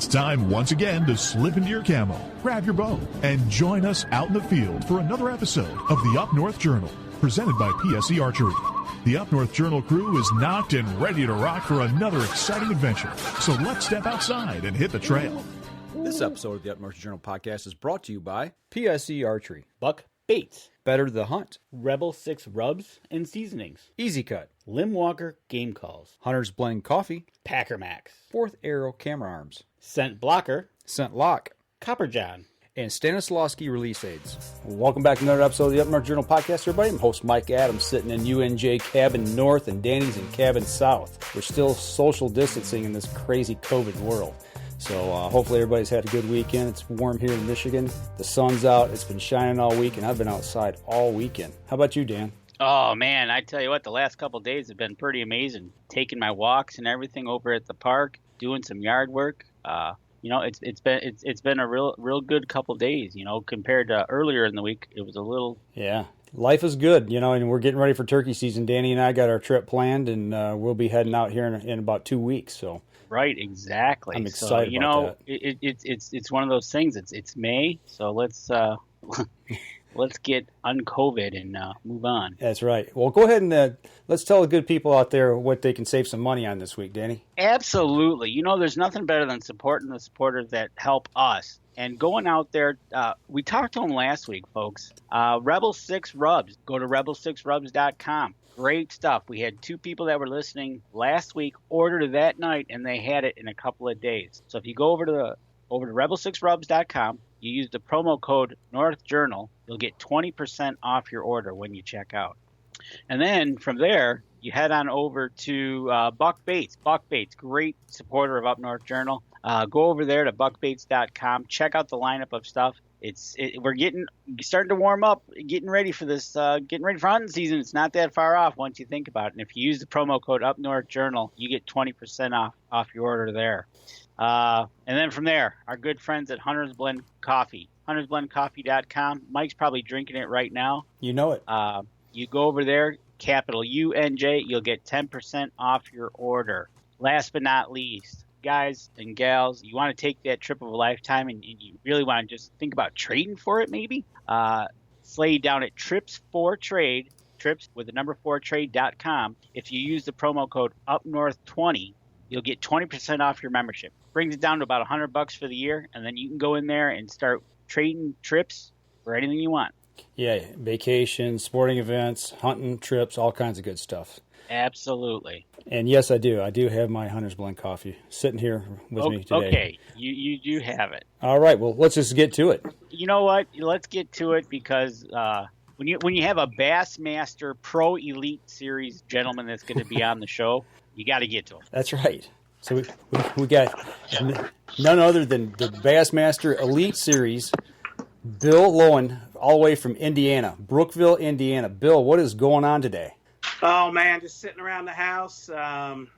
time once again to slip into your camo, grab your bow, and join us out in the field for another episode of the Up North Journal, presented by PSE Archery. The Up North Journal crew is knocked and ready to rock for another exciting adventure. So let's step outside and hit the trail. This episode of the Up North Journal podcast is brought to you by PSE Archery, Buck Baits, Better the Hunt, Rebel 6 Rubs and Seasonings, Easy Cut, Limb Walker Game Calls, Hunter's Blend Coffee, Packer Max, Fourth Arrow Camera Arms, Scent Blocker, Scent Lock, Copper John, and Stanislawski Release Aids. Welcome back to another episode of the Up North Journal podcast, everybody. I'm host Mike Adams, sitting in UNJ Cabin North and Danny's in Cabin South. We're still social distancing in this crazy COVID world. So hopefully everybody's had a good weekend. It's warm here in Michigan. The sun's out. It's been shining all week, and I've been outside all weekend. How about you, Dan? Oh, man, I tell you what, the last couple of days have been pretty amazing. Taking my walks and everything over at the park, doing some yard work. It's been a real good couple of days, compared to earlier in the week. It was a little... Yeah. Life is good, and we're getting ready for turkey season. Danny and I got our trip planned, and we'll be heading out here in about 2 weeks, so... Right, exactly. I'm excited about that. It's one of those things. It's May, so let's get un-COVID and move on. That's right. Well, go ahead and let's tell the good people out there what they can save some money on this week, Danny. Absolutely. There's nothing better than supporting the supporters that help us. And going out there, we talked to them last week, folks. Rebel 6 Rubs. Go to rebel6rubs.com. Great stuff. We had 2 people that were listening last week, ordered it that night, and they had it in a couple of days. So if you go over to rebel6rubs.com, you use the promo code NorthJournal, you'll get 20% off your order when you check out. And then from there, you head on over to Buck Baits. Buck Baits, great supporter of Up North Journal. Go over there to buckbaits.com. Check out the lineup of stuff. We're starting to warm up, getting ready for this, getting ready for hunting season. It's not that far off once you think about it. And if you use the promo code Up North Journal, you get 20% off your order there. And then from there, our good friends at Hunter's Blend Coffee, huntersblendcoffee.com. Mike's probably drinking it right now. You know it. You go over there, capital UNJ, you'll get 10% off your order. Last but not least, guys and gals, you want to take that trip of a lifetime and you really want to just think about trading for it maybe, slay down at Trips for Trade, trips with the number 4trade.com. If you use the promo code UpNorth20, you'll get 20% off your membership. Brings it down to about $100 for the year, and then you can go in there and start trading trips for anything you want. Yeah, vacations, sporting events, hunting trips, all kinds of good stuff. Absolutely. And yes, I do. I do have my Hunter's Blend coffee sitting here with me today. Okay, you do have it. All right, well, let's just get to it. You know what? Let's get to it because when you have a Bassmaster Pro Elite Series gentleman that's going to be on the show, you got to get to him. That's right. So we got none other than the Bassmaster Elite Series, Bill Lowen, all the way from Indiana, Brookville, Indiana. Bill, what is going on today? Oh, man, just sitting around the house,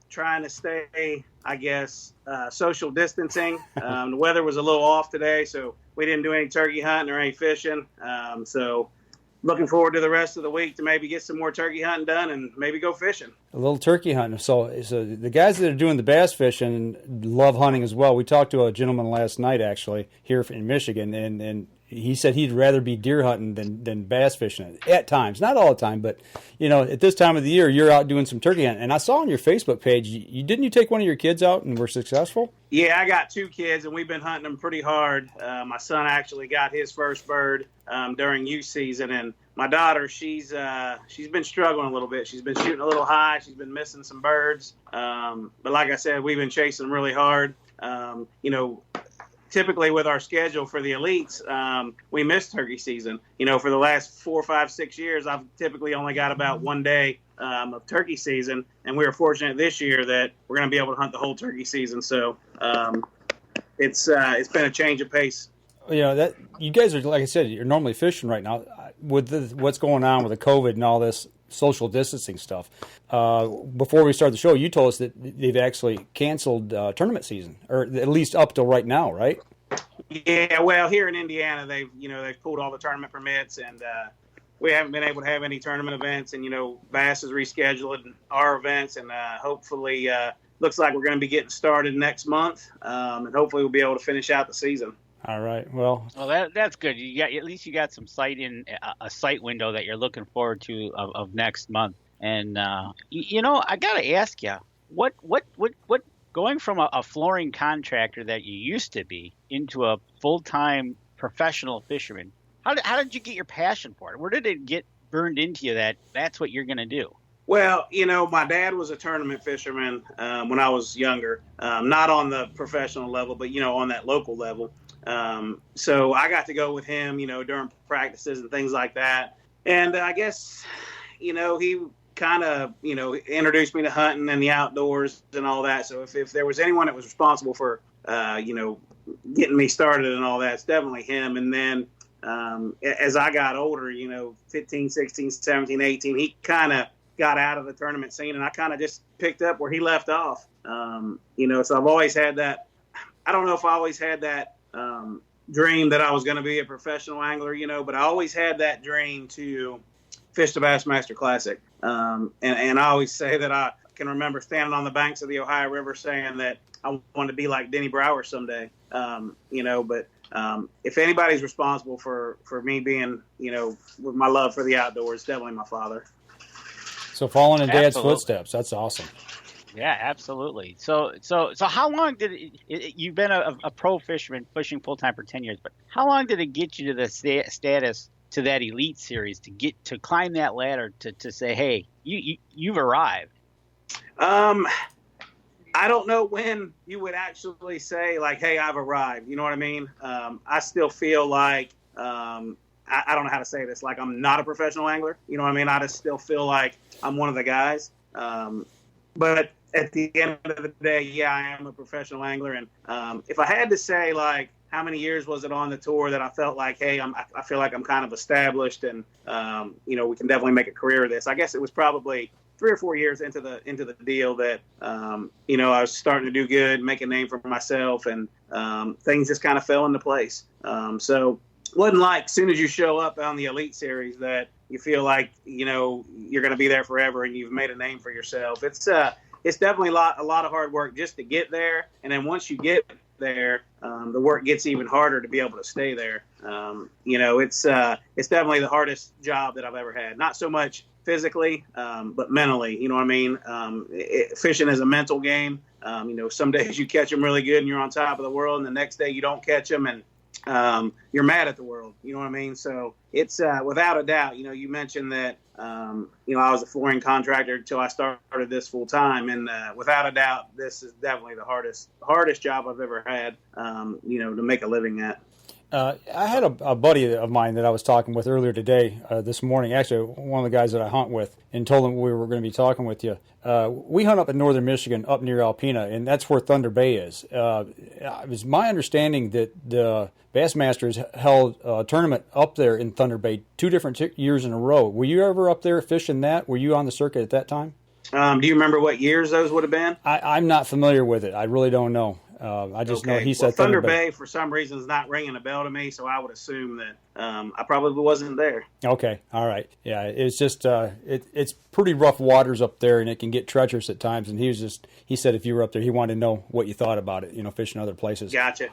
trying to stay, I guess, social distancing. The weather was a little off today, so we didn't do any turkey hunting or any fishing. So looking forward to the rest of the week to maybe get some more turkey hunting done and maybe go fishing. A little turkey hunting. So the guys that are doing the bass fishing love hunting as well. We talked to a gentleman last night, actually, here in Michigan, and he said he'd rather be deer hunting than bass fishing at times. Not all the time, but, at this time of the year, you're out doing some turkey hunting. And I saw on your Facebook page, didn't you take one of your kids out and were successful? Yeah, I got 2 kids, and we've been hunting them pretty hard. My son actually got his first bird during youth season, and my daughter, she's been struggling a little bit. She's been shooting a little high. She's been missing some birds. But like I said, we've been chasing them really hard. Typically with our schedule for the elites, we miss turkey season. For the last 4, 5, 6 years, I've typically only got about 1 day of turkey season, and we were fortunate this year that we're going to be able to hunt the whole turkey season. So it's been a change of pace. That you guys are, like I said, you're normally fishing right now. With what's going on with the COVID and all this social distancing stuff, before we start the show, you told us that they've actually canceled tournament season, or at least up till right now, right? Yeah, well, here in Indiana, they've pulled all the tournament permits, and we haven't been able to have any tournament events. And Bass has rescheduled our events, and hopefully looks like we're going to be getting started next month, and hopefully we'll be able to finish out the season. All right. Well, that's good. At least you got some sight in a sight window that you're looking forward to of next month. And I got to ask you, what going from a flooring contractor that you used to be into a full-time professional fisherman, how did you get your passion for it? Where did it get burned into you that that's what you're going to do? Well, my dad was a tournament fisherman when I was younger, not on the professional level, but, on that local level. So I got to go with him, during practices and things like that. And I guess, he kind of, introduced me to hunting and the outdoors and all that. So if there was anyone that was responsible for, getting me started and all that, it's definitely him. And then as I got older, 15, 16, 17, 18, he kind of got out of the tournament scene, and I kind of just picked up where he left off. So I've always had that. I don't know if I always had that dream that I was going to be a professional angler, but I always had that dream to fish the Bassmaster Classic. And I always say that I can remember standing on the banks of the Ohio River saying that I wanted to be like Denny Brower someday, but if anybody's responsible for me being, with my love for the outdoors, definitely my father. So following in Dad's footsteps, that's awesome. Yeah, absolutely. So how long did you've been a pro fisherman fishing full time for 10 years, but how long did it get you to the status to that elite series to climb that ladder to say, hey, you've arrived? I don't know when you would actually say like, hey, I've arrived. You know what I mean? I still feel like, I don't know how to say this. Like I'm not a professional angler. You know what I mean? I just still feel like I'm one of the guys. But at the end of the day, yeah, I am a professional angler. And if I had to say like, how many years was it on the tour that I felt like, hey, I feel like I'm kind of established and, we can definitely make a career of this. I guess it was probably 3 or 4 years into the deal that, I was starting to do good, make a name for myself, and things just kind of fell into place. So it wasn't like as soon as you show up on the Elite Series that you feel like, you're going to be there forever and you've made a name for yourself. It's definitely a lot of hard work just to get there. And then once you get there, the work gets even harder to be able to stay there. It's definitely the hardest job that I've ever had. Not so much physically, but mentally, you know what I mean? Fishing is a mental game. Some days you catch them really good and you're on top of the world, and the next day you don't catch them and you're mad at the world. You know what I mean? So it's without a doubt, you mentioned that, I was a flooring contractor until I started this full time. And without a doubt, this is definitely the hardest job I've ever had, to make a living at. I had a buddy of mine that I was talking with earlier today, this morning, actually one of the guys that I hunt with, and told him we were going to be talking with you. We hunt up in northern Michigan, up near Alpena, and that's where Thunder Bay is. It was my understanding that the Bassmasters held a tournament up there in Thunder Bay 2 different years in a row. Were you ever up there fishing that? Were you on the circuit at that time? Do you remember what years those would have been? I'm not familiar with it. I really don't know. I just know he said Thunder Bay for some reason is not ringing a bell to me, so I would assume that I probably wasn't there. Okay, all right, yeah, it's just it's pretty rough waters up there, and it can get treacherous at times. And he said if you were up there, he wanted to know what you thought about it, fishing other places. Gotcha.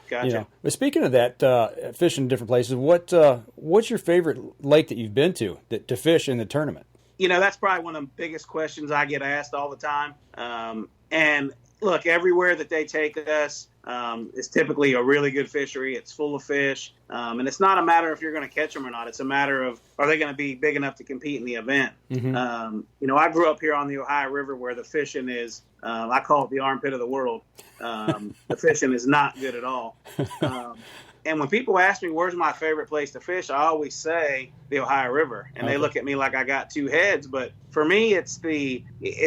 But speaking of that, fishing in different places, what's your favorite lake that you've been to to fish in the tournament? That's probably one of the biggest questions I get asked all the time, and look, everywhere that they take us is typically a really good fishery. It's full of fish. And it's not a matter if you're going to catch them or not. It's a matter of, are they going to be big enough to compete in the event? Mm-hmm. I grew up here on the Ohio River where the fishing is, I call it the armpit of the world. The fishing is not good at all. And when people ask me, where's my favorite place to fish, I always say the Ohio River. And they look at me like I got 2 heads. But for me, it's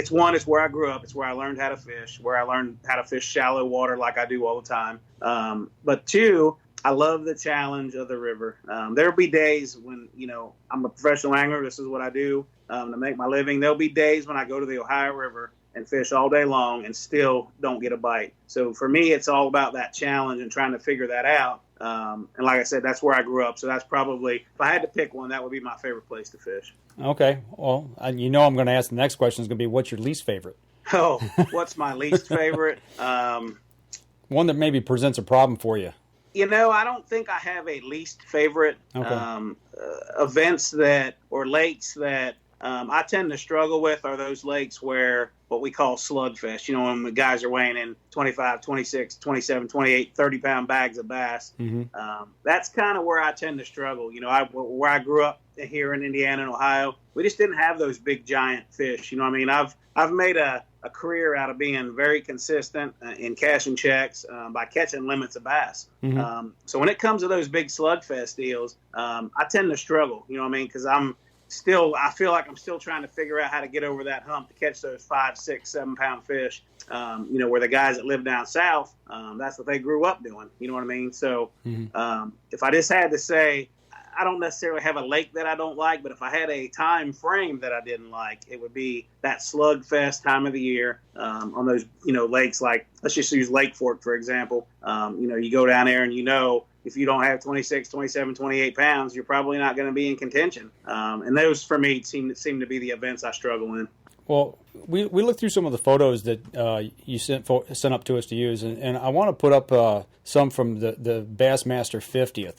where I grew up. It's where I learned how to fish, where I learned how to fish shallow water like I do all the time. But 2, I love the challenge of the river. There'll be days when, I'm a professional angler. This is what I do to make my living. There'll be days when I go to the Ohio River and fish all day long and still don't get a bite. So for me, it's all about that challenge and trying to figure that out. And like I said, that's where I grew up. So that's probably, if I had to pick one, that would be my favorite place to fish. Okay. Well, I'm going to ask the next question is going to be, what's your least favorite? Oh, what's my least favorite? One that maybe presents a problem for you. I don't think I have a least favorite. Okay. Events or lakes that I tend to struggle with are those lakes where what we call slugfest, when the guys are weighing in 25, 26, 27, 28, 30-pound bags of bass. Mm-hmm. That's kind of where I tend to struggle. Where I grew up here in Indiana and Ohio, we just didn't have those big giant fish. I've made a career out of being very consistent in cashing checks by catching limits of bass. Mm-hmm. So when it comes to those big slugfest deals, I tend to struggle, because I feel like I'm still trying to figure out how to get over that hump to catch those 5, 6, 7-pound fish, where the guys that live down south, that's what they grew up doing. You know what I mean? So if I just had to say, I don't necessarily have a lake that I don't like, but if I had a time frame that I didn't like, it would be that slugfest time of the year on those, lakes like, let's just use Lake Fork, for example. You go down there and if you don't have 26, 27, 28 pounds, you're probably not going to be in contention. And those, for me, seem to be the events I struggle in. Well, we looked through some of the photos that you sent up to us to use, and I want to put up some from the Bassmaster 50th.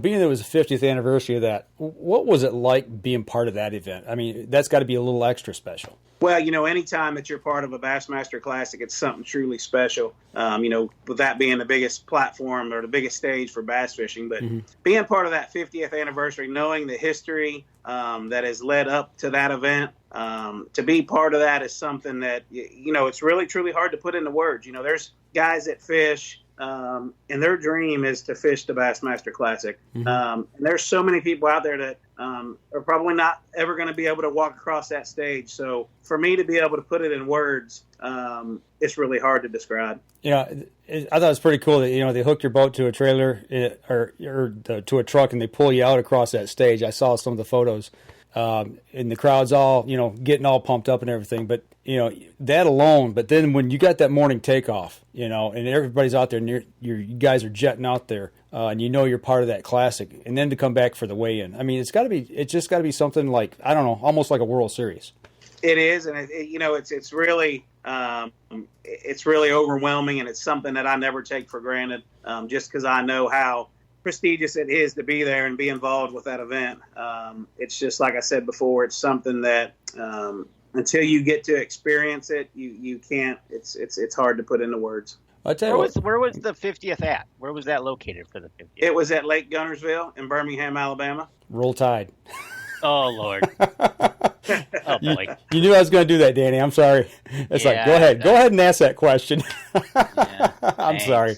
Being that it was the 50th anniversary of that, what was it like being part of that event? I mean, that's got to be a little extra special. Well, anytime that you're part of a Bassmaster Classic, it's something truly special. With that being the biggest platform or the biggest stage for bass fishing. But being part of that 50th anniversary, knowing the history that has led up to that event, to be part of that is something that, it's really, truly hard to put into words. There's guys that fish, and their dream is to fish the Bassmaster Classic. And there's so many people out there that are probably not ever going to be able to walk across that stage. So for me to be able to put it in words, it's really hard to describe. Yeah, I thought it was pretty cool that, they hook your boat to a trailer or to a truck and they pull you out across that stage. I saw some of the photos. And the crowd's all, getting all pumped up and everything. But, that alone, but then when you got that morning takeoff, and everybody's out there and you guys are jetting out there, and you're part of that classic, and then to come back for the weigh-in. I mean, it's just got to be something like, I don't know, almost like a World Series. It is, and it's really overwhelming, and it's something that I never take for granted, just because I know how prestigious it is to be there and be involved with that event. It's just like I said before, it's something that until you get to experience it, you can't. It's hard to put into words. I tell you where was the 50th at? Where was that located for the 50th? It was at Lake Gunnersville in Birmingham, Alabama. Roll Tide. Oh Lord. Oh boy. You knew I was going to do that, Danny. I'm sorry. It's like, go ahead and ask that question. Yeah, I'm sorry.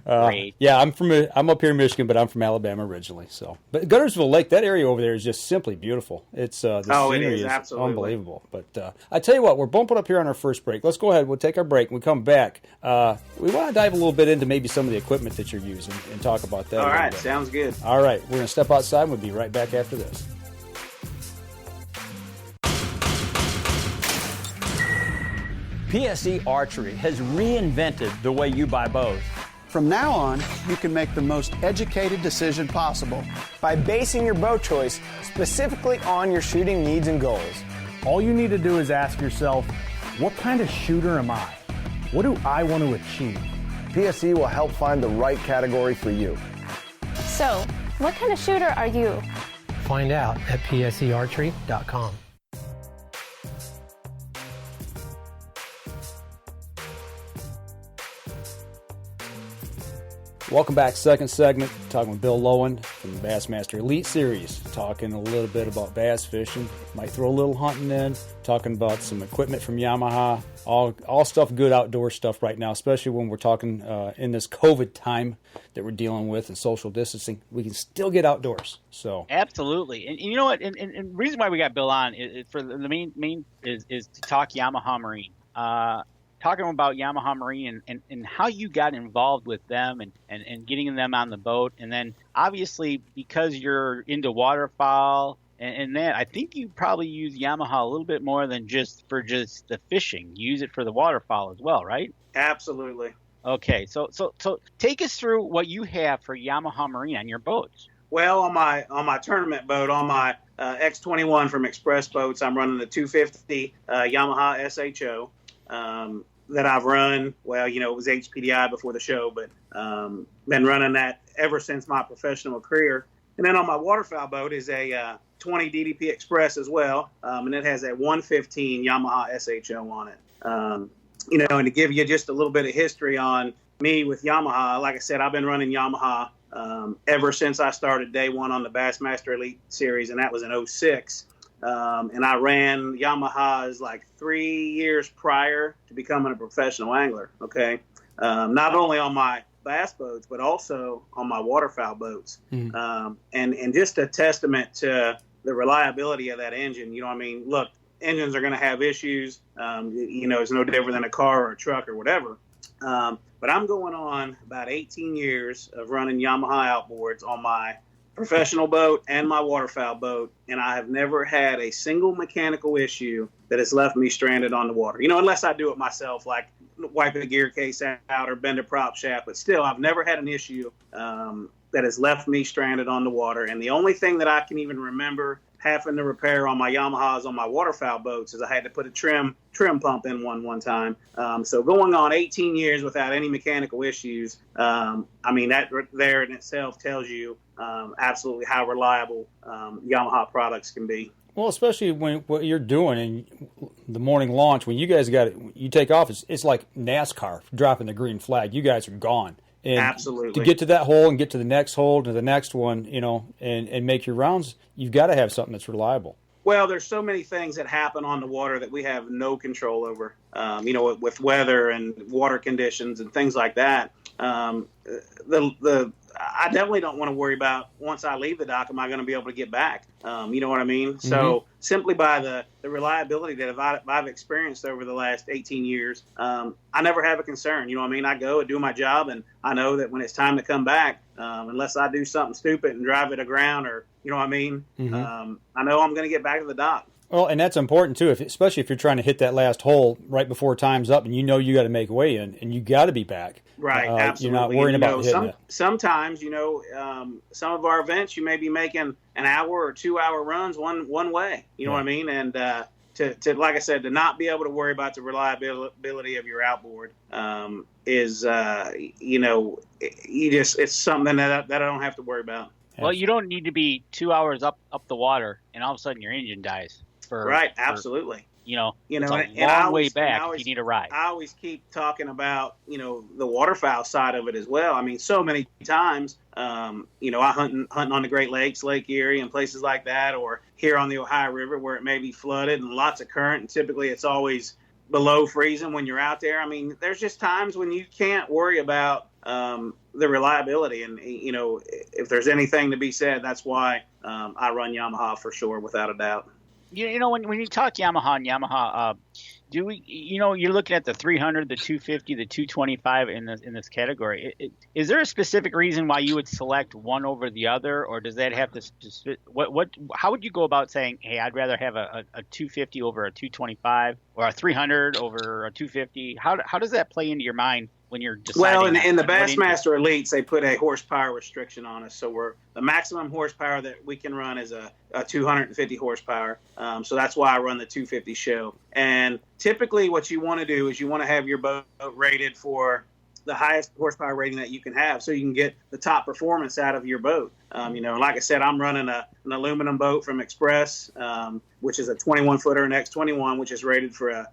Great. Yeah, I'm up here in Michigan, but I'm from Alabama originally. So, but Gunnersville Lake, that area over there is just simply beautiful. It's the scenery is absolutely unbelievable. But I tell you what, we're bumping up here on our first break. Let's go ahead. We'll take our break. When we come back, we want to dive a little bit into maybe some of the equipment that you're using and talk about that. All right, sounds good. All right, we're going to step outside and we'll be right back after this. PSE Archery has reinvented the way you buy bows. From now on, you can make the most educated decision possible by basing your bow choice specifically on your shooting needs and goals. All you need to do is ask yourself, what kind of shooter am I? What do I want to achieve? PSE will help find the right category for you. So, what kind of shooter are you? Find out at psearchery.com. Welcome back. Second segment, talking with Bill Lowen from the Bassmaster Elite Series, talking a little bit about bass fishing, might throw a little hunting in, talking about some equipment from Yamaha, all stuff, good outdoor stuff right now, especially when we're talking in this COVID time that we're dealing with and social distancing. We can still get outdoors. So absolutely, and you know what? And the reason why we got Bill on is for the main is to talk Yamaha Marine. Talking about Yamaha Marine and how you got involved with them and getting them on the boat. And then obviously because you're into waterfowl and that, I think you probably use Yamaha a little bit more than just the fishing. You use it for the waterfowl as well, right? Absolutely. Okay, so take us through what you have for Yamaha Marine on your boats. Well, on my tournament boat, on my X21 from Express Boats, I'm running the 250 Yamaha SHO. that I've run. Well, it was HPDI before the show, but been running that ever since my professional career. And then on my waterfowl boat is a 20 DDP Express as well, and it has a 115 Yamaha SHO on it. And to give you just a little bit of history on me with Yamaha, like I said, I've been running Yamaha ever since I started day one on the Bassmaster Elite Series, and that was in 2006. And I ran Yamahas like 3 years prior to becoming a professional angler, okay? Not only on my bass boats, but also on my waterfowl boats. And just a testament to the reliability of that engine. Look, engines are going to have issues. It's no different than a car or a truck or whatever. But I'm going on about 18 years of running Yamaha outboards on my professional boat and my waterfowl boat, and I have never had a single mechanical issue that has left me stranded on the water. Unless I do it myself, like wipe a gear case out or bend a prop shaft, but still, I've never had an issue that has left me stranded on the water. And the only thing that I can even remember having to repair on my Yamahas on my waterfowl boats is I had to put a trim pump in one time. So going on 18 years without any mechanical issues, that there in itself tells you absolutely how reliable Yamaha products can be. Well, especially when what you're doing in the morning launch, when you guys you take off, it's like NASCAR dropping the green flag. You guys are gone. And absolutely. To get to that hole and get to the next hole, to the next one, and make your rounds, you've got to have something that's reliable. Well, there's so many things that happen on the water that we have no control over, with weather and water conditions and things like that. I definitely don't want to worry about once I leave the dock, am I going to be able to get back? You know what I mean? Mm-hmm. So simply by the reliability that I've experienced over the last 18 years, I never have a concern. I go and do my job, and I know that when it's time to come back, unless I do something stupid and drive it aground or, mm-hmm. I know I'm going to get back to the dock. Well, and that's important too, especially if you're trying to hit that last hole right before time's up, and you got to make way in, and you got to be back. Right, absolutely. You're not worrying about hitting it. Sometimes, some of our events, you may be making an hour or 2 hour runs one way. You know what I mean? And to like I said, to not be able to worry about the reliability of your outboard is, it's something that I don't have to worry about. Well, you don't need to be 2 hours up the water, and all of a sudden your engine dies. Absolutely. It's a long way back if you need a ride. I always keep talking about, the waterfowl side of it as well. So many times, I hunting on the Great Lakes, Lake Erie, and places like that, or here on the Ohio River where it may be flooded and lots of current, and typically it's always below freezing when you're out there. There's just times when you can't worry about the reliability, and if there's anything to be said, that's why I run Yamaha for sure, without a doubt. When you talk Yamaha and Yamaha, do we? You're looking at the 300, the 250, the 225 in this category. Is there a specific reason why you would select one over the other, or does that have to? How would you go about saying, hey, I'd rather have a 250 over a 225, or a 300 over a 250? How does that play into your mind when you're deciding? Well, in the Bassmaster Elites, they put a horsepower restriction on us. So the maximum horsepower that we can run is a 250 horsepower. So that's why I run the 250 show. And typically what you want to do is you want to have your boat rated for the highest horsepower rating that you can have, so you can get the top performance out of your boat. Like I said, I'm running an aluminum boat from Express, which is a 21-footer, an X21, which is rated for a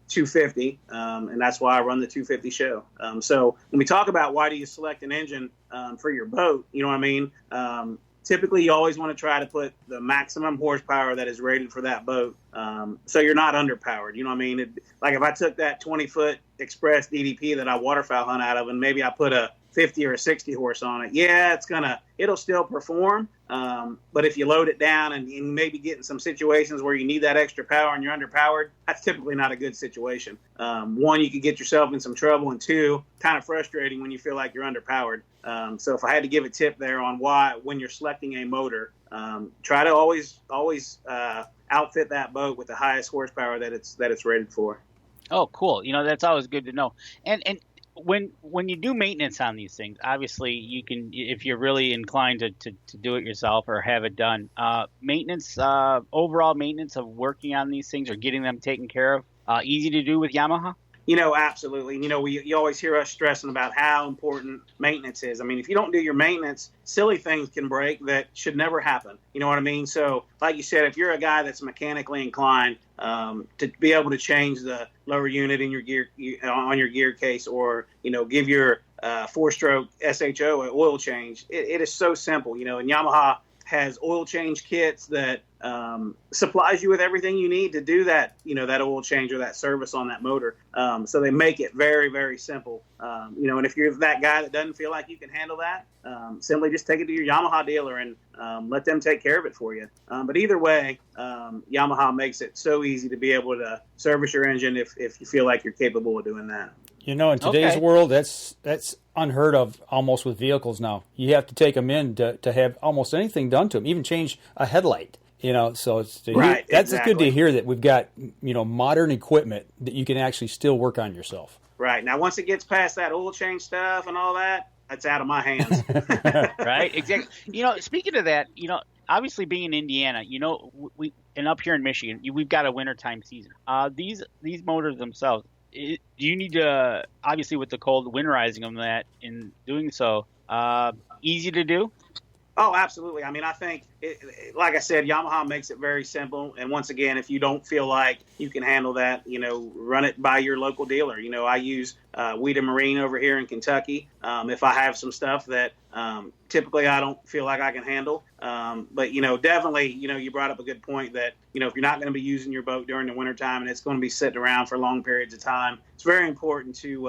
250, and that's why I run the 250 show. So when we talk about why do you select an engine for your boat, typically you always want to try to put the maximum horsepower that is rated for that boat, so you're not underpowered. Like if I took that 20-foot Express DDP that I waterfowl hunt out of, and maybe I put a 50 or a 60 horse on it, it'll still perform. But if you load it down and you maybe get in some situations where you need that extra power and you're underpowered, that's typically not a good situation. One, you could get yourself in some trouble, and two, kind of frustrating when you feel like you're underpowered. So if I had to give a tip there on why, when you're selecting a motor, try to always outfit that boat with the highest horsepower that it's rated for. Oh, cool. That's always good to know. And when you do maintenance on these things, obviously you can, if you're really inclined to do it yourself or have it done, overall maintenance of working on these things or getting them taken care of, easy to do with Yamaha? Absolutely. You always hear us stressing about how important maintenance is. I mean, if you don't do your maintenance, silly things can break that should never happen. You know what I mean? So, like you said, if you're a guy that's mechanically inclined to be able to change the lower unit in your gear on your gear case, or give your 4-stroke SHO an oil change, it is so simple. And Yamaha has oil change kits that supplies you with everything you need to do that, that oil change or that service on that motor. So they make it very, very simple. And if you're that guy that doesn't feel like you can handle that, simply just take it to your Yamaha dealer and let them take care of it for you. But either way, Yamaha makes it so easy to be able to service your engine if you feel like you're capable of doing that. In today's world, that's unheard of almost with vehicles now. You have to take them in to have almost anything done to them, even change a headlight. So it's right. That's exactly. good to hear that we've got modern equipment that you can actually still work on yourself. Right. Now, once it gets past that oil change stuff and all that, that's out of my hands. Right. Exactly. Speaking of that, obviously being in Indiana, we and up here in Michigan, we've got a wintertime season. These motors themselves. Do you need to, obviously with the cold, winterizing them, that in doing so, easy to do? Oh, absolutely. I mean, I think, like I said, Yamaha makes it very simple. And once again, if you don't feel like you can handle that, run it by your local dealer. I use Weeda Marine over here in Kentucky. If I have some stuff that typically I don't feel like I can handle. But, definitely, you brought up a good point that, if you're not going to be using your boat during the wintertime and it's going to be sitting around for long periods of time, it's very important to,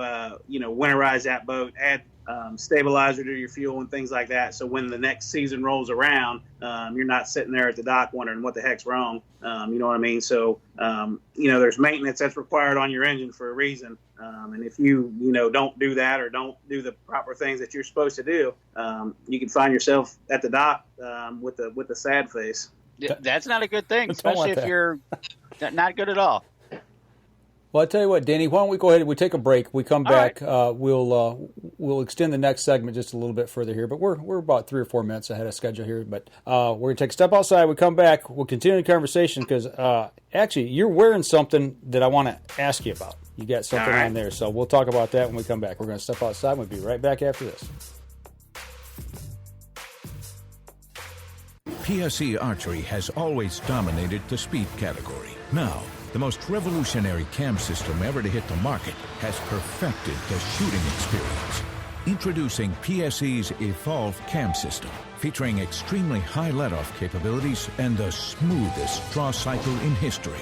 winterize that boat, add stabilizer to your fuel and things like that. So when the next season rolls around, you're not sitting there at the dock wondering what the heck's wrong. You know what I mean? So, there's maintenance that's required on your engine for a reason. And if you, don't do that or don't do the proper things that you're supposed to do, you can find yourself at the dock with a sad face. That's not a good thing, especially if you're not good at all. Well, I'll tell you what, Danny, why don't we go ahead and we take a break. We come back. Right. We'll extend the next segment just a little bit further here, but we're about 3 or 4 minutes ahead of schedule here. But we're going to take a step outside. We come back. We'll continue the conversation because actually you're wearing something that I want to ask you about. You got something on there, so we'll talk about that when we come back. We're going to step outside. We'll be right back after this. PSE Archery has always dominated the speed category. Now, the most revolutionary cam system ever to hit the market has perfected the shooting experience. Introducing PSE's Evolve Cam System, featuring extremely high let-off capabilities and the smoothest draw cycle in history.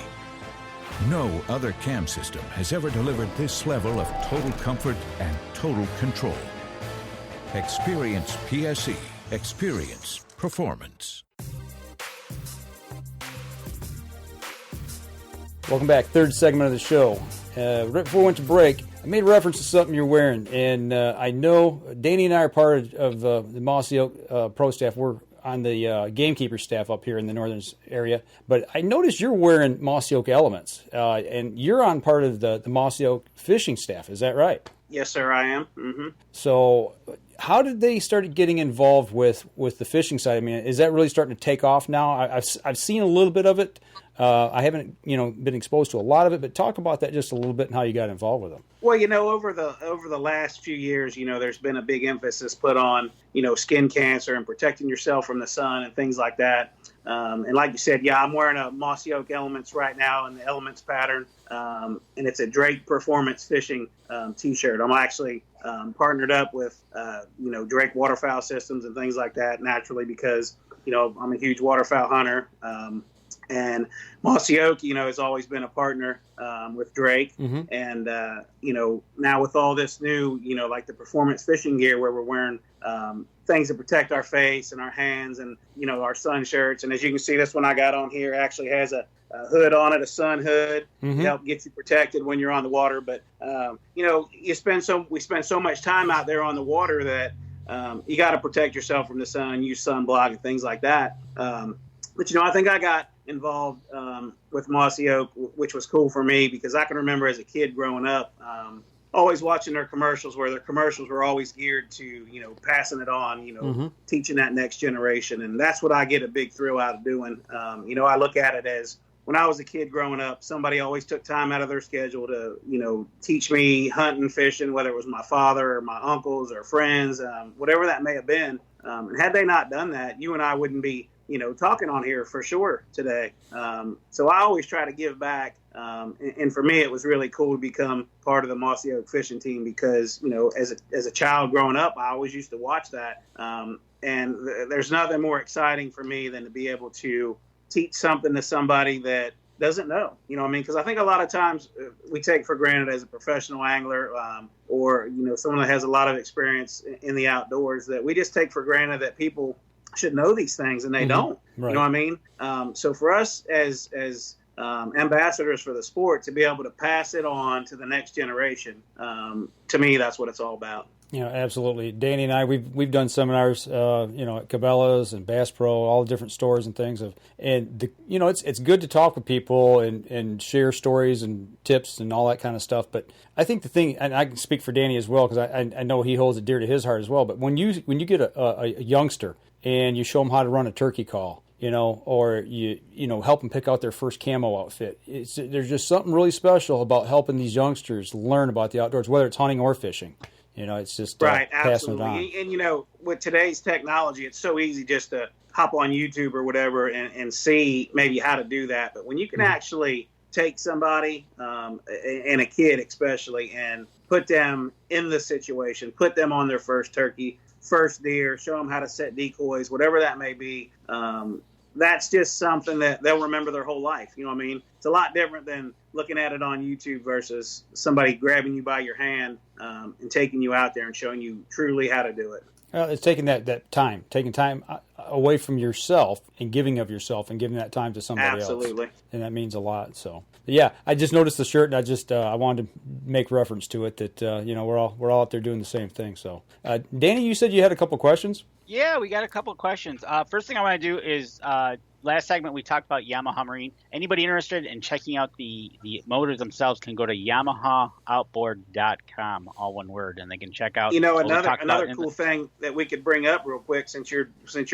No other cam system has ever delivered this level of total comfort and total control. Experience PSE. Experience performance. Welcome back. Third segment of the show. Right before we went to break, I made reference to something you're wearing, and I know Danny and I are part of the Mossy Oak Pro staff. We're on the gamekeeper staff up here in the northern area, but I noticed you're wearing Mossy Oak Elements, and you're on part of the Mossy Oak Fishing staff. Is that right? Yes, sir, I am. Mm-hmm. So how did they start getting involved with the fishing side? I mean, is that really starting to take off now? I've seen a little bit of it. I haven't, been exposed to a lot of it, but talk about that just a little bit and how you got involved with them. Well, over the last few years, there's been a big emphasis put on, skin cancer and protecting yourself from the sun and things like that. And like you said, I'm wearing a Mossy Oak Elements right now in the Elements pattern, and it's a Drake Performance Fishing T-shirt. I'm actually partnered up with, Drake waterfowl systems and things like that naturally because, I'm a huge waterfowl hunter. And Mossy Oak, has always been a partner with Drake. Mm-hmm. And, now with all this new, like the performance fishing gear where we're wearing things that protect our face and our hands and, our sun shirts. And as you can see, this one I got on here actually has a hood on it, a sun hood, to help get you protected when you're on the water. But, we spend so much time out there on the water that you got to protect yourself from the sun, use sunblock and things like that. But, I think I got involved with Mossy Oak, which was cool for me because I can remember as a kid growing up, always watching their commercials where their commercials were always geared to, passing it on, teaching that next generation. And that's what I get a big thrill out of doing. I look at it as when I was a kid growing up, somebody always took time out of their schedule to, teach me hunting, fishing, whether it was my father or my uncles or friends, whatever that may have been. And had they not done that, you and I wouldn't be, talking on here for sure today. So I always try to give back. And for me, it was really cool to become part of the Mossy Oak Fishing Team because, as a child growing up, I always used to watch that. And there's nothing more exciting for me than to be able to teach something to somebody that doesn't know, because I think a lot of times we take for granted as a professional angler or, someone that has a lot of experience in the outdoors that we just take for granted that people should know these things and they don't, Right. You know what I mean? So for us as ambassadors for the sport to be able to pass it on to the next generation, to me, that's what it's all about. Absolutely. Danny and I, we've done seminars, at Cabela's and Bass Pro, all the different stores and things. It's good to talk with people and share stories and tips and all that kind of stuff. But I think the thing, and I can speak for Danny as well because I know he holds it dear to his heart as well. But when you get a youngster and you show them how to run a turkey call, or you help them pick out their first camo outfit, there's just something really special about helping these youngsters learn about the outdoors, whether it's hunting or fishing. It's just right, passing it on. Absolutely. And with today's technology, it's so easy just to hop on YouTube or whatever and see maybe how to do that. But when you can actually take somebody and a kid especially and put them in the situation, put them on their first turkey, first deer, show them how to set decoys, whatever that may be, that's just something that they'll remember their whole life. You know what I mean? It's a lot different than looking at it on YouTube versus somebody grabbing you by your hand and taking you out there and showing you truly how to do it. It's taking taking time away from yourself and giving of yourself and giving that time to somebody else. Absolutely. And that means a lot. So, yeah, I just noticed the shirt and I wanted to make reference to it that, we're all out there doing the same thing. So, Danny, you said you had a couple questions? Yeah, we got a couple of questions. First thing I want to do is last segment we talked about Yamaha Marine. Anybody interested in checking out the motors themselves can go to YamahaOutboard.com, all one word, and they can check out. Another cool thing that we could bring up real quick since you're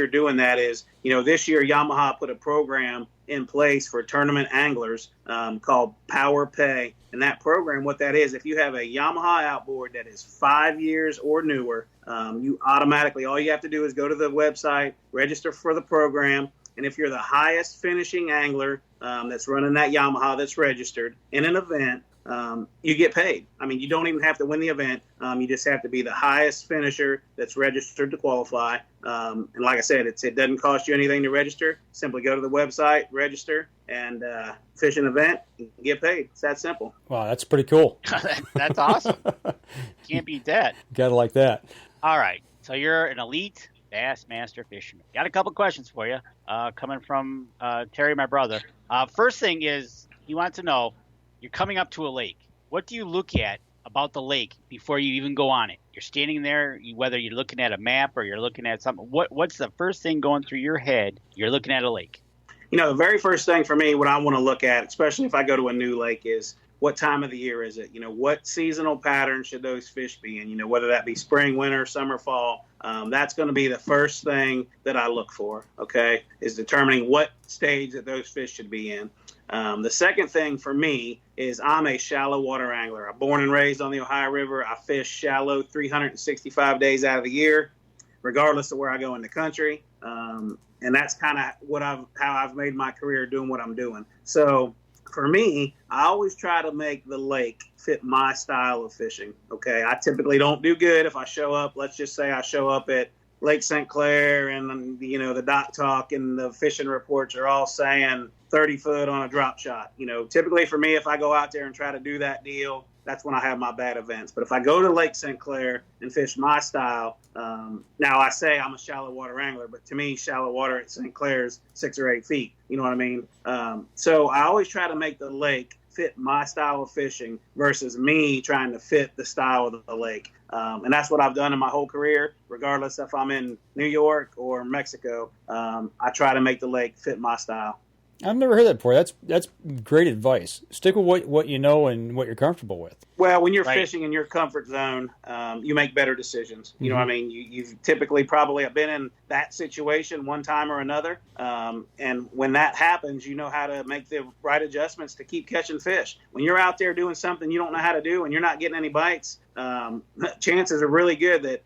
doing that is, this year Yamaha put a program in place for tournament anglers called Power Pay. And that program, what that is, if you have a Yamaha outboard that is 5 years or newer, you automatically, all you have to do is go to the website, register for the program. And if you're the highest finishing angler that's running that Yamaha that's registered in an event, you get paid. I mean, you don't even have to win the event. You just have to be the highest finisher that's registered to qualify. And like I said, it doesn't cost you anything to register. Simply go to the website, register, and fish an event, and get paid. It's that simple. Wow, that's pretty cool. That's awesome. Can't beat that. Gotta like that. All right. So you're an elite Bassmaster fisherman. Got a couple questions for you coming from Terry, my brother. First thing is he wants to know, you're coming up to a lake. What do you look at about the lake before you even go on it? You're standing there, whether you're looking at a map or you're looking at something. What's the first thing going through your head? You're looking at a lake. The very first thing for me, what I want to look at, especially if I go to a new lake, is what time of the year is it? What seasonal pattern should those fish be in? Whether that be spring, winter, summer, fall. That's going to be the first thing that I look for, okay, is determining what stage that those fish should be in. The second thing for me is I'm a shallow water angler. I'm born and raised on the Ohio River. I fish shallow 365 days out of the year, regardless of where I go in the country. And that's kind of how I've made my career doing what I'm doing. So for me, I always try to make the lake fit my style of fishing. Okay, I typically don't do good if I show up. Let's just say I show up at Lake St. Clair and, the dock talk and the fishing reports are all saying 30 foot on a drop shot. Typically for me, if I go out there and try to do that deal, that's when I have my bad events. But if I go to Lake St. Clair and fish my style, now I say I'm a shallow water angler, but to me, shallow water at St. Clair is 6 or 8 feet. You know what I mean? So I always try to make the lake fit my style of fishing versus me trying to fit the style of the lake. And that's what I've done in my whole career, regardless if I'm in New York or Mexico. I try to make the lake fit my style. I've never heard that before. That's great advice. Stick with what you know and what you're comfortable with. Well, when you're fishing in your comfort zone, you make better decisions. You know what I mean? You've typically probably been in that situation one time or another. And when that happens, you know how to make the right adjustments to keep catching fish. When you're out there doing something you don't know how to do and you're not getting any bites, chances are really good that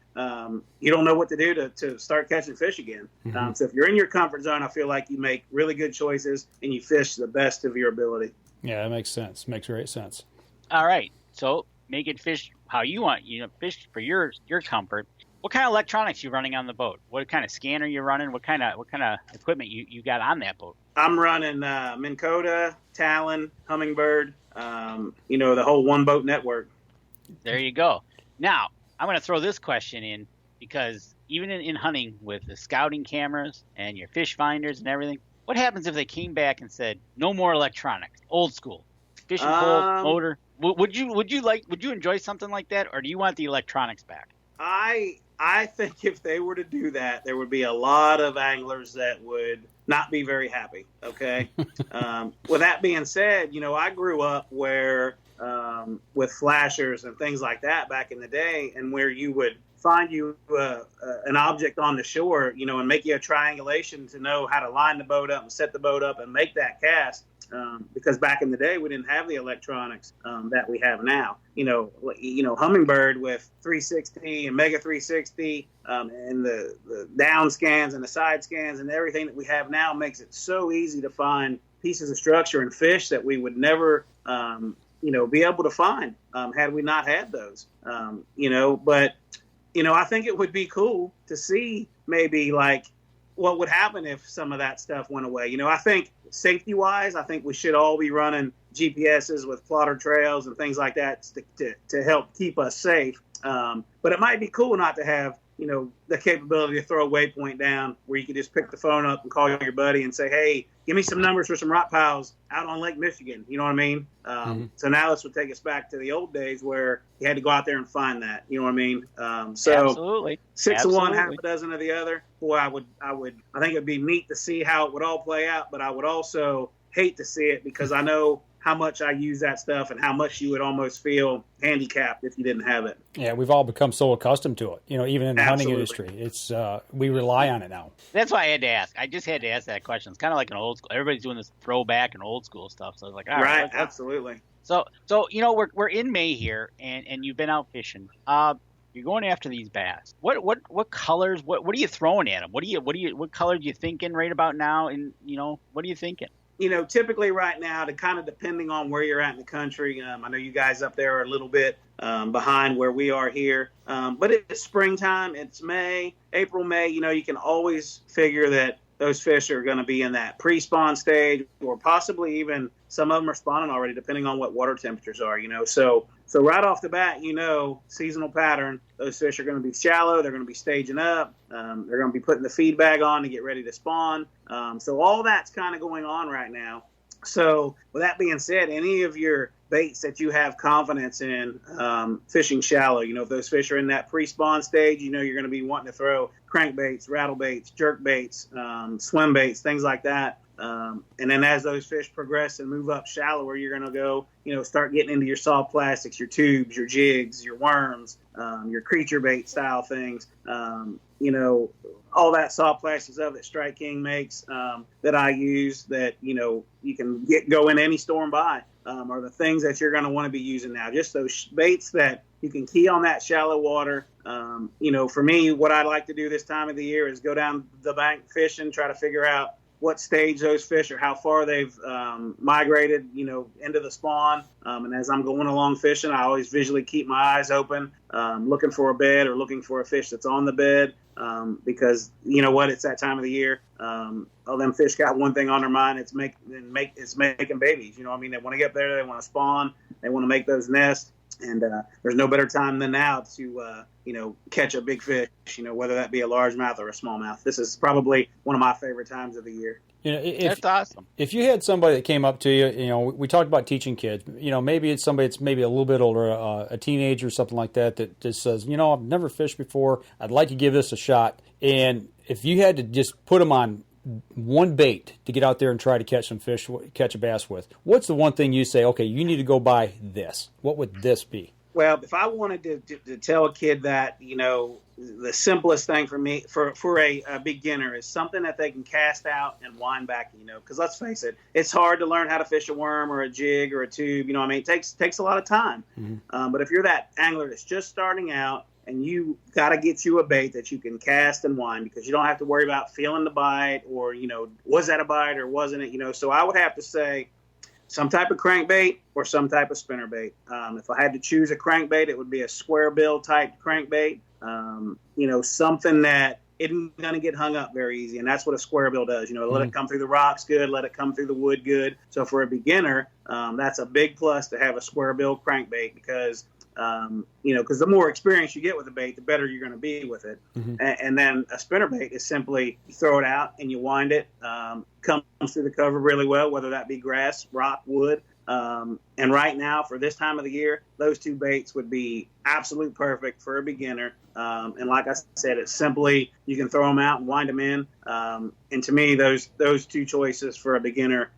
you don't know what to do to start catching fish again. So if you're in your comfort zone, I feel like you make really good choices and you fish the best of your ability. Yeah, that makes sense. Makes great sense. All right. So make it fish how you want. Fish for your comfort. What kind of electronics you running on the boat? What kind of scanner you running? What kind of equipment you got on that boat? I'm running Minn Kota, Talon, Humminbird. The whole one boat network. There you go. Now I'm going to throw this question in because even in hunting with the scouting cameras and your fish finders and everything, what happens if they came back and said no more electronics, old school, fishing pole, motor? Would you enjoy something like that, or do you want the electronics back? I think if they were to do that, there would be a lot of anglers that would not be very happy. Okay. With that being said, I grew up where with flashers and things like that back in the day, and where you would find you an object on the shore, and make you a triangulation to know how to line the boat up and set the boat up and make that cast. Because back in the day, we didn't have the electronics that we have now. Humminbird with 360 and Mega 360 and the down scans and the side scans and everything that we have now makes it so easy to find pieces of structure and fish that we would never, be able to find had we not had those. But I think it would be cool to see maybe like what would happen if some of that stuff went away. I think safety-wise, I think we should all be running GPSs with plotter trails and things like that to help keep us safe. But it might be cool not to have, the capability to throw a waypoint down where you could just pick the phone up and call your buddy and say, hey, give me some numbers for some rock piles out on Lake Michigan. You know what I mean? So now this would take us back to the old days where you had to go out there and find that. You know what I mean? Absolutely. 6 of one, half a dozen of the other. Boy, I think it'd be neat to see how it would all play out, but I would also hate to see it because I know how much I use that stuff and how much you would almost feel handicapped if you didn't have it. Yeah, we've all become so accustomed to it. Even in the hunting industry, it's we rely on it now. That's why I had to ask. I just had to ask that question. It's kind of like an old school. Everybody's doing this throwback and old school stuff. So I was like, all right, absolutely. So we're in May here, and you've been out fishing. You're going after these bass. What colors? What are you throwing at them? What color are you thinking right about now? And what are you thinking? Typically right now, to kind of depending on where you're at in the country, I know you guys up there are a little bit behind where we are here, but it's springtime. It's April, May. You can always figure that those fish are going to be in that pre-spawn stage, or possibly even some of them are spawning already, depending on what water temperatures are. So right off the bat, seasonal pattern, those fish are going to be shallow. They're going to be staging up. They're going to be putting the feed bag on to get ready to spawn. So all that's kind of going on right now. So with that being said, any of your baits that you have confidence in fishing shallow, if those fish are in that pre-spawn stage, you're going to be wanting to throw crankbaits, rattle baits, jerk baits, swim baits, things like that. And then as those fish progress and move up shallower, you're going to go, start getting into your soft plastics, your tubes, your jigs, your worms, your creature bait style things, all that soft plastics that Strike King makes that I use that, you can go in any store and buy are the things that you're going to want to be using now. Just those baits that you can key on that shallow water. For me, what I like to do this time of the year is go down the bank fishing, try to figure out what stage those fish or how far they've migrated, into the spawn. And as I'm going along fishing, I always visually keep my eyes open, looking for a bed or looking for a fish that's on the bed. Because it's that time of the year. All them fish got one thing on their mind. It's making babies. They want to get up there. They want to spawn. They want to make those nests. And there's no better time than now to, catch a big fish, whether that be a largemouth or a smallmouth. This is probably one of my favorite times of the year. That's awesome. If you had somebody that came up to you, we talked about teaching kids, maybe it's somebody that's maybe a little bit older, a teenager or something like that just says, I've never fished before. I'd like to give this a shot. And if you had to just put them on one bait to get out there and try to catch some fish, catch a bass with, what's the one thing you say, okay, you need to go buy this? What would this be? Well, if I wanted to tell a kid that, the simplest thing for me, for a beginner, is something that they can cast out and wind back, because let's face it, it's hard to learn how to fish a worm or a jig or a tube. It takes a lot of time. Mm-hmm. But if you're that angler that's just starting out, and you got to get you a bait that you can cast and wind, because you don't have to worry about feeling the bite or, was that a bite or wasn't it? So I would have to say some type of crankbait or some type of spinnerbait. If I had to choose a crankbait, it would be a square bill type crankbait. Something that isn't going to get hung up very easy. And that's what a square bill does. Let it come through the rocks good, let it come through the wood good. So for a beginner, that's a big plus to have a square bill crankbait, because because the more experience you get with the bait, the better you're going to be with it. Mm-hmm. And then a spinnerbait is simply you throw it out and you wind it, comes through the cover really well, whether that be grass, rock, wood. And right now, for this time of the year, those two baits would be absolute perfect for a beginner. And like I said, it's simply you can throw them out and wind them in. And to me, those two choices for a beginner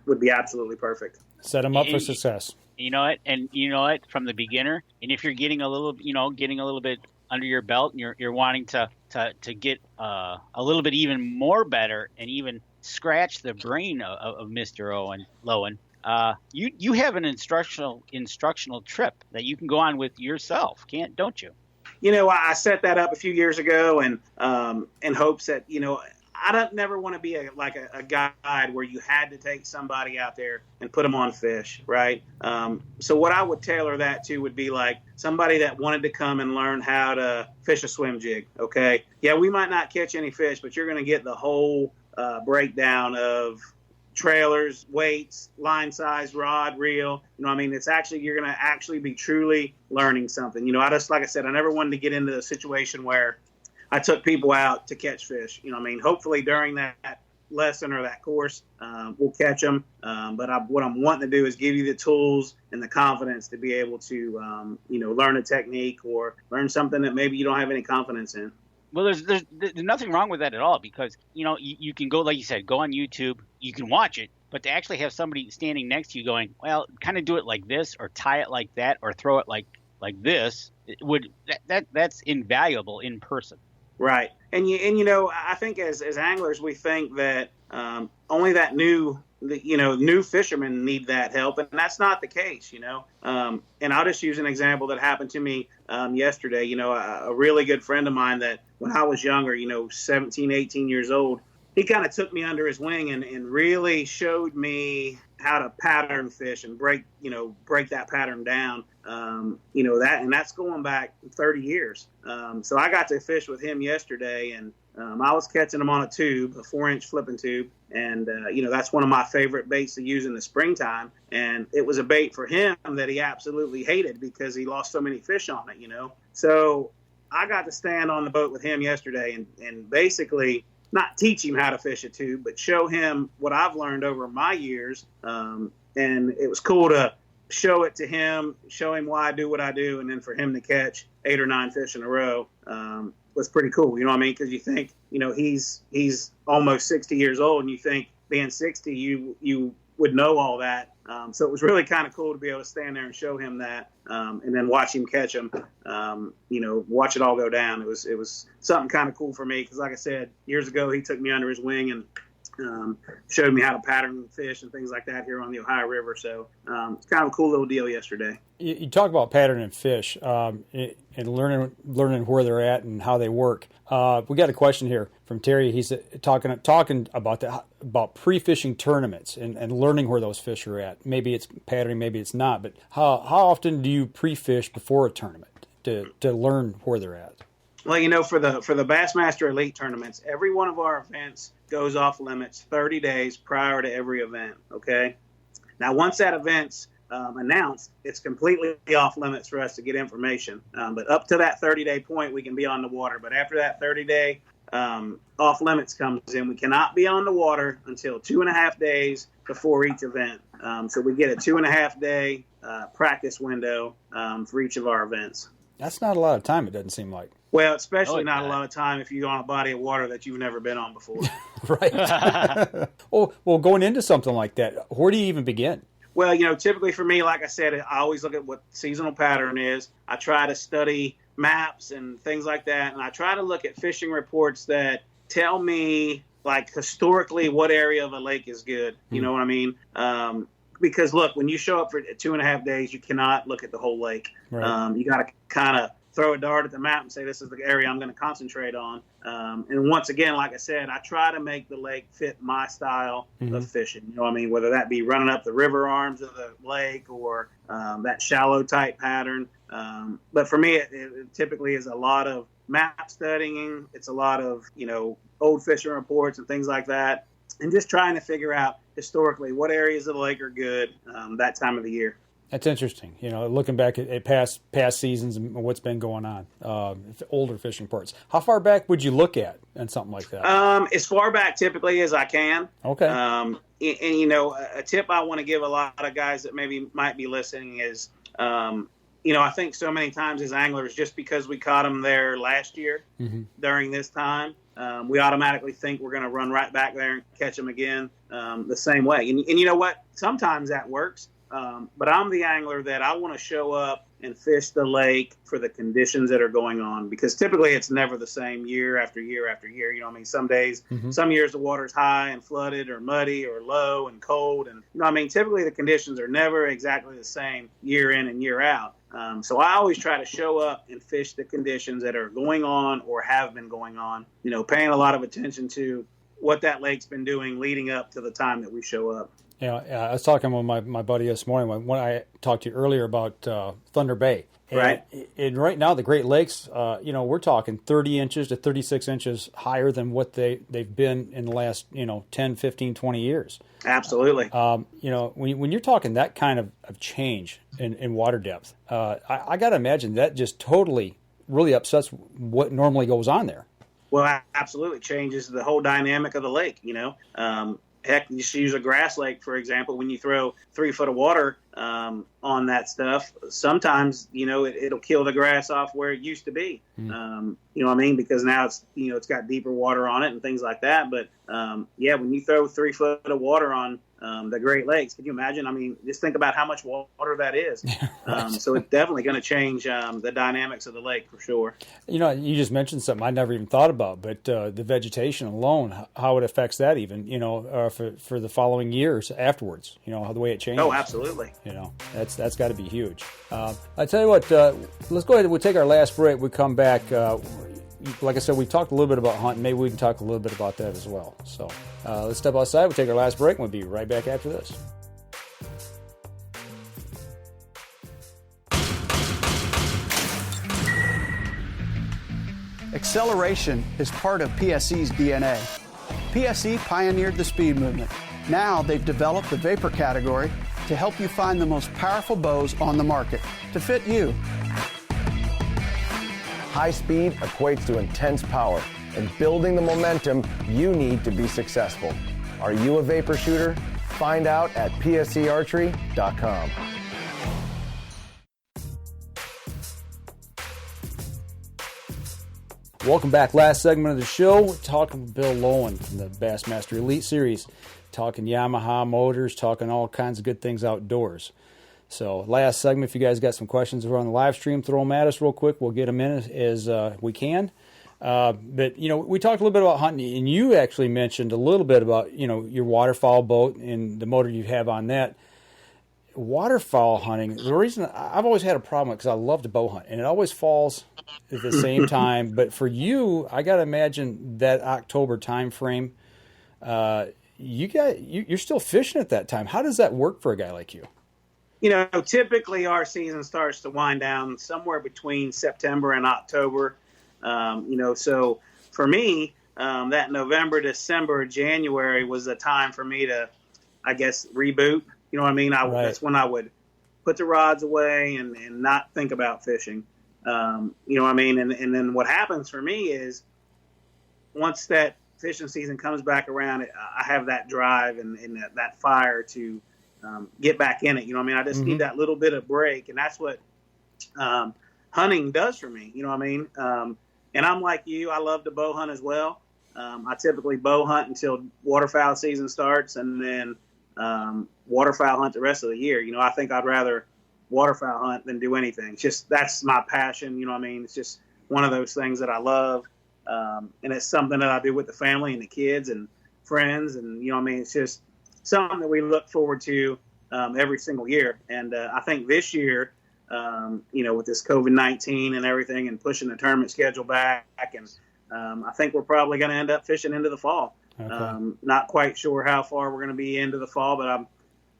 would be absolutely perfect. Set them up for success. You know what, from the beginner, and if you're getting a little bit under your belt, and you're wanting to get a little bit even more better, and even scratch the brain of Mr. Lowen, you have an instructional trip that you can go on with yourself, don't you? I set that up a few years ago, and in hopes that I don't never want to be a guide where you had to take somebody out there and put them on fish, right? So what I would tailor that to would be like somebody that wanted to come and learn how to fish a swim jig, okay? Yeah, we might not catch any fish, but you're going to get the whole breakdown of trailers, weights, line size, rod, reel. It's actually, you're going to actually be truly learning something. Like I said, I never wanted to get into a situation where I took people out to catch fish. Hopefully during that lesson or that course, we'll catch them. But what I'm wanting to do is give you the tools and the confidence to be able to, learn a technique or learn something that maybe you don't have any confidence in. Well, there's nothing wrong with that at all, because, you can go, like you said, go on YouTube, you can watch it, but to actually have somebody standing next to you going, well, kind of do it like this, or tie it like that, or throw it like this, that's invaluable in person. Right. And I think as anglers, we think that only that new fishermen need that help. And that's not the case, And I'll just use an example that happened to me yesterday. A really good friend of mine that when I was younger, 17, 18 years old, he kind of took me under his wing and really showed me how to pattern fish and break that pattern down. And that's going back 30 years. So I got to fish with him yesterday, and I was catching them on a tube, a 4-inch flipping tube. And, that's one of my favorite baits to use in the springtime. And it was a bait for him that he absolutely hated because he lost so many fish on it, So I got to stand on the boat with him yesterday and basically not teach him how to fish a tube, but show him what I've learned over my years. And it was cool to show it to him, show him why I do what I do, and then for him to catch 8 or 9 fish in a row was pretty cool. Because you think, he's almost 60 years old, and you think being 60, you would know all that. So it was really kind of cool to be able to stand there and show him that, and then watch him catch them. Watch it all go down. It was something kind of cool for me because, like I said, years ago he took me under his wing and showed me how to pattern fish and things like that here on the Ohio River. So it's kind of a cool little deal yesterday. You talk about patterning fish and learning where they're at and how they work. We got a question here from Terry. He's talking about pre-fishing tournaments and learning where those fish are at. Maybe it's patterning, maybe it's not. But how often do you pre-fish before a tournament to learn where they're at? Well, for the Bassmaster Elite tournaments, every one of our events goes off limits 30 days prior to every event. Okay. Now, once that event's announced, it's completely off limits for us to get information. But up to that 30-day point, we can be on the water. But after that 30-day off limits comes in, we cannot be on the water until 2.5 days before each event. So we get a 2.5 day practice window for each of our events. That's not a lot of time, it doesn't seem like. Well, especially not a lot of time if you're on a body of water that you've never been on before. Right. Well, going into something like that, where do you even begin? Well, typically for me, like I said, I always look at what seasonal pattern is. I try to study maps and things like that, and I try to look at fishing reports that tell me, like, historically what area of a lake is good. You know what I mean? Because, look, when you show up for 2.5 days, you cannot look at the whole lake. Right. You got to kind of throw a dart at the map and say, this is the area I'm going to concentrate on. And once again, like I said, I try to make the lake fit my style of fishing. You know what I mean? Whether that be running up the river arms of the lake or that shallow type pattern. But for me, it typically is a lot of map studying. It's a lot of, old fishing reports and things like that. And just trying to figure out historically what areas of the lake are good that time of the year. That's interesting. Looking back at past seasons and what's been going on, older fishing ports. How far back would you look at in something like that? As far back typically as I can. Okay. And a tip I want to give a lot of guys that maybe might be listening is, I think so many times as anglers, just because we caught them there last year during this time, we automatically think we're going to run right back there and catch them again the same way. And you know what? Sometimes that works. But I'm the angler that I want to show up and fish the lake for the conditions that are going on, because typically it's never the same year after year after year. Some days, some years the water's high and flooded or muddy or low and cold. And, typically the conditions are never exactly the same year in and year out. So I always try to show up and fish the conditions that are going on or have been going on, paying a lot of attention to what that lake's been doing leading up to the time that we show up. I was talking with my buddy this morning when I talked to you earlier about Thunder Bay. Right. And right now, the Great Lakes, we're talking 30 inches to 36 inches higher than what they've been in the last, 10, 15, 20 years. Absolutely. When you're talking that kind of change in water depth, I got to imagine that just totally really upsets what normally goes on there. Well, absolutely changes the whole dynamic of the lake, Heck, you just use a grass lake, for example. When you throw 3 foot of water on that stuff, sometimes, it'll kill the grass off where it used to be. You know what I mean? Because now it's, it's got deeper water on it and things like that. But, when you throw 3 foot of water on the Great Lakes, can you imagine? I mean, just think about how much water that is. Right. So it's definitely going to change the dynamics of the lake for sure. You just mentioned something I never even thought about, but the vegetation alone, how it affects that even, for the following years afterwards, how the way it changes. Oh, absolutely. That's got to be huge. I tell you what, let's go ahead. We'll take our last break. We come back. Like I said, we talked a little bit about hunting. Maybe we can talk a little bit about that as well. So let's step outside. We'll take our last break, and we'll be right back after this. Acceleration is part of PSE's DNA. PSE pioneered the speed movement. Now they've developed the vapor category to help you find the most powerful bows on the market to fit you. High speed equates to intense power and building the momentum you need to be successful. Are you a vapor shooter? Find out at psearchery.com. Welcome back. Last segment of the show. We're talking with Bill Lowen from the Bassmaster Elite Series. Talking Yamaha motors, talking all kinds of good things outdoors. So last segment, if you guys got some questions over on the live stream, throw them at us real quick. We'll get them in as we can. But, we talked a little bit about hunting, and you actually mentioned a little bit about, your waterfowl boat and the motor you have on that. Waterfowl hunting, the reason I've always had a problem because I love to bow hunt, and it always falls at the same time. But for you, I got to imagine that October time frame, you're still fishing at that time. How does that work for a guy like you? Typically our season starts to wind down somewhere between September and October. So for me, that November, December, January was the time for me to, I guess, reboot. You know what I mean? Right. That's when I would put the rods away and not think about fishing. You know what I mean? And then what happens for me is once that fishing season comes back around, I have that drive and that fire to hunting does for me. You know what I mean? And I'm like you. I love to bow hunt as well. I typically bow hunt until waterfowl season starts, and then waterfowl hunt the rest of the year. You know, I think I'd rather waterfowl hunt than do anything. It's just, that's my passion. You know what I mean? It's just one of those things that I love. And it's something that I do with the family and the kids and friends. And, you know what I mean? It's just something that we look forward to every single year. And I think this year, you know, with this COVID-19 and everything and pushing the tournament schedule back, and I think we're probably going to end up fishing into the fall. Okay. Not quite sure how far we're going to be into the fall, but I'm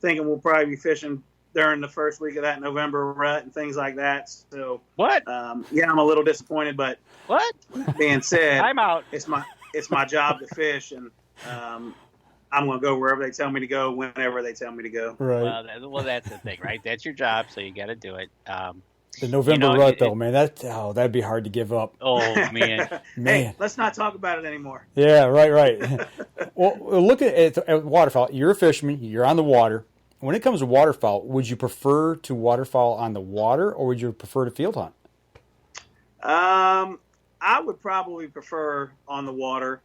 thinking we'll probably be fishing during the first week of that November rut and things like that. So what? Yeah, I'm a little disappointed, but what? Being said, I'm out. It's my job to fish, and I'm going to go wherever they tell me to go, whenever they tell me to go. Right. Well, that's the thing, right? That's your job, so you got to do it. The November rut, though, man, that'd be hard to give up. Oh, man. Hey, let's not talk about it anymore. Yeah, right. Well, look at waterfowl. You're a fisherman. You're on the water. When it comes to waterfowl, would you prefer to waterfowl on the water, or would you prefer to field hunt? I would probably prefer on the water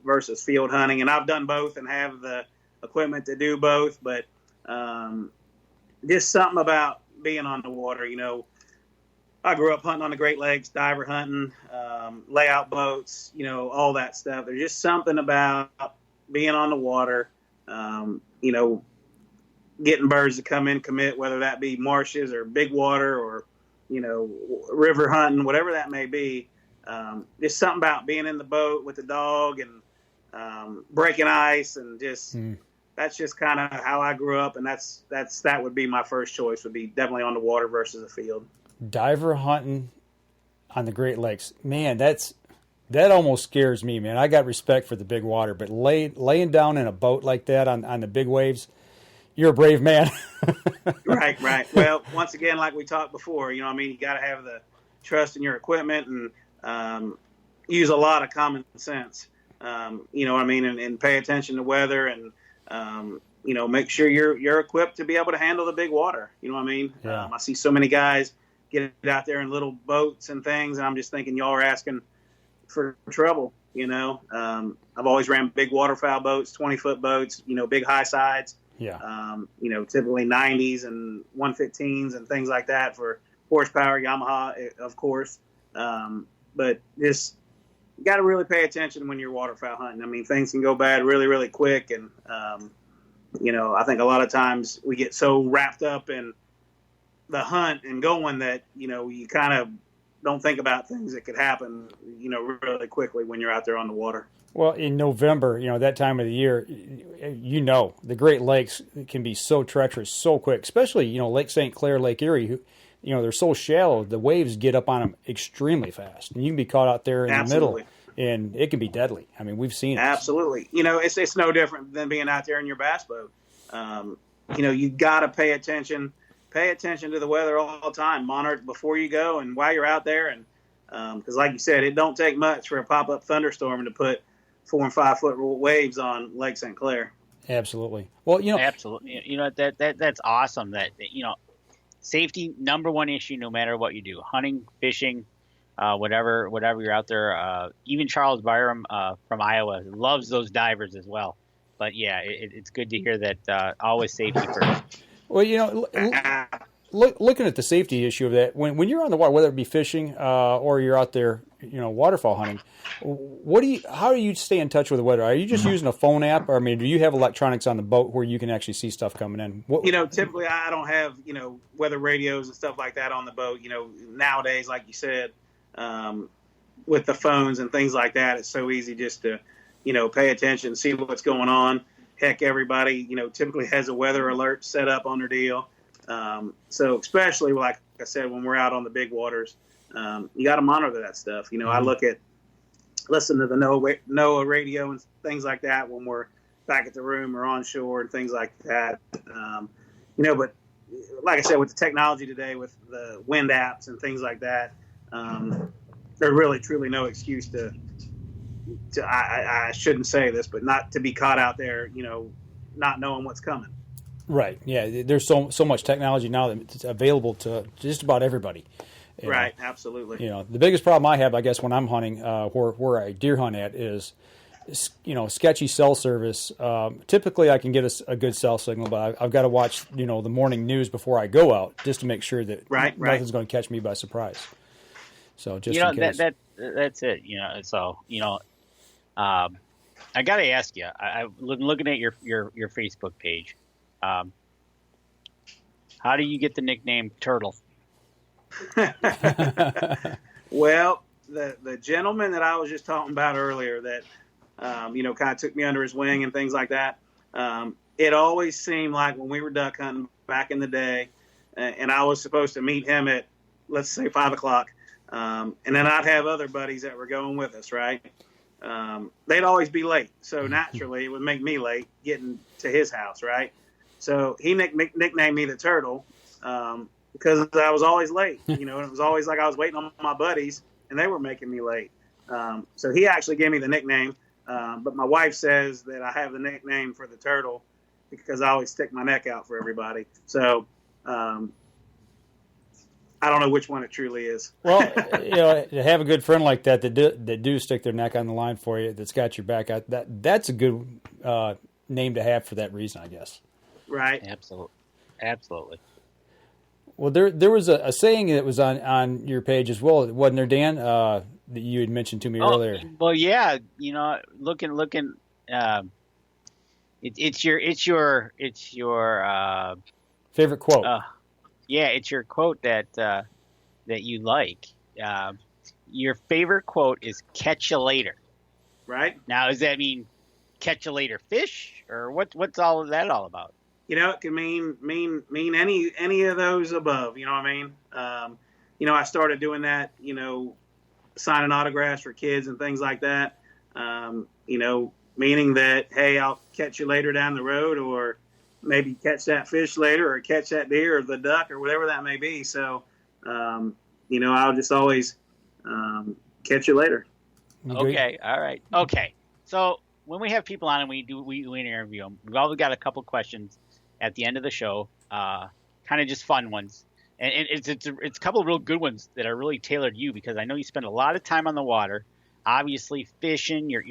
versus field hunting, and I've done both and have the equipment to do both, but just something about being on the water. You know, I grew up hunting on the Great Lakes, diver hunting, layout boats, you know, all that stuff. There's just something about being on the water, you know, getting birds to come in, commit, whether that be marshes or big water or, you know, river hunting, whatever that may be. Just something about being in the boat with the dog and breaking ice, and just that's just kind of how I grew up, and that would be my first choice, would be definitely on the water versus the field. Diver hunting on the Great Lakes, man, that almost scares me, man. I got respect for the big water, but laying down in a boat like that on the big waves, you're a brave man. Right. Well, once again, like we talked before, you know what I mean? You got to have the trust in your equipment and use a lot of common sense, you know what I mean? And pay attention to weather and, you know, make sure you're equipped to be able to handle the big water. You know what I mean? Yeah. I see so many guys get out there in little boats and things, and I'm just thinking y'all are asking for trouble, you know? I've always ran big waterfowl boats, 20-foot boats, you know, big high sides. Yeah. You know, typically 90s and 115s and things like that for horsepower, Yamaha, of course. But just got to really pay attention when you're waterfowl hunting. I mean, things can go bad really, really quick. And, you know, I think a lot of times we get so wrapped up in the hunt and going that, you know, you kind of don't think about things that could happen, you know, really quickly when you're out there on the water. Well, in November, you know, that time of the year, you know, the Great Lakes can be so treacherous so quick, especially, you know, Lake St. Clair, Lake Erie, you know, they're so shallow, the waves get up on them extremely fast. And you can be caught out there in Absolutely. the middle, and it can be deadly. I mean, we've seen it. Absolutely. You know, it's no different than being out there in your bass boat. You know, you got to pay attention to the weather all the time. Monitor it before you go and while you're out there. And because like you said, it don't take much for a pop-up thunderstorm to put 4 and 5 foot waves on Lake St. Clair. Absolutely. Well, you know, absolutely. You know, that's awesome. That, you know, safety, number one issue, no matter what you do, hunting, fishing, whatever you're out there. Even Charles Byram from Iowa loves those divers as well. But yeah, it's good to hear that always safety first. Well, you know, looking at the safety issue of that, when you're on the water, whether it be fishing or you're out there, you know, waterfowl hunting, how do you stay in touch with the weather? Are you just using a phone app, or I mean, do you have electronics on the boat where you can actually see stuff coming in? You know, typically I don't have, you know, weather radios and stuff like that on the boat. You know, nowadays, like you said, with the phones and things like that, it's so easy just to, you know, pay attention, see what's going on. Heck, everybody, you know, typically has a weather alert set up on their deal. So especially, like I said, when we're out on the big waters, you got to monitor that stuff. You know, I listen to the NOAA radio and things like that when we're back at the room or on shore and things like that. You know, but like I said, with the technology today, with the wind apps and things like that, there's really truly no excuse to I shouldn't say this, but not to be caught out there, you know, not knowing what's coming. Right. Yeah. There's so much technology now that's available to just about everybody. Right, absolutely. The biggest problem I have, I guess, when I'm hunting, where I deer hunt at is, sketchy cell service. Typically, I can get a good cell signal, but I've got to watch, the morning news before I go out just to make sure that nothing's going to catch me by surprise. So just in case. That's it. So I got to ask you. I'm looking at your Facebook page. How do you get the nickname Turtle? Well, the gentleman that I was just talking about earlier that, kind of took me under his wing and things like that. It always seemed like when we were duck hunting back in the day, and I was supposed to meet him at, let's say, 5 o'clock. And then I'd have other buddies that were going with us, right? They'd always be late. So naturally, it would make me late getting to his house, right? So he nicknamed me the Turtle because I was always late, and it was always like I was waiting on my buddies, and they were making me late. So he actually gave me the nickname, but my wife says that I have the nickname for the Turtle because I always stick my neck out for everybody. So I don't know which one it truly is. Well, to have a good friend like that do stick their neck on the line for you, that's got your back, that's a good name to have for that reason, I guess. Right. Absolutely. Well, there was a saying that was on your page as well, wasn't there, Dan? That you had mentioned to me earlier. Well, yeah. Looking. It's your favorite quote. Yeah, it's your quote that you like. Your favorite quote is "Catch you later." Right. Now, does that mean catch you later fish, or what's all of that all about? It can mean any of those above. You know what I mean? I started doing that. Signing autographs for kids and things like that. Meaning that, hey, I'll catch you later down the road, or maybe catch that fish later, or catch that deer or the duck or whatever that may be. So, I'll just always catch you later. Okay. All right. Okay. So when we have people on and we interview them, we've always got a couple questions at the end of the show, kind of just fun ones. And it's a couple of real good ones that are really tailored to you, because I know you spend a lot of time on the water, obviously fishing, you're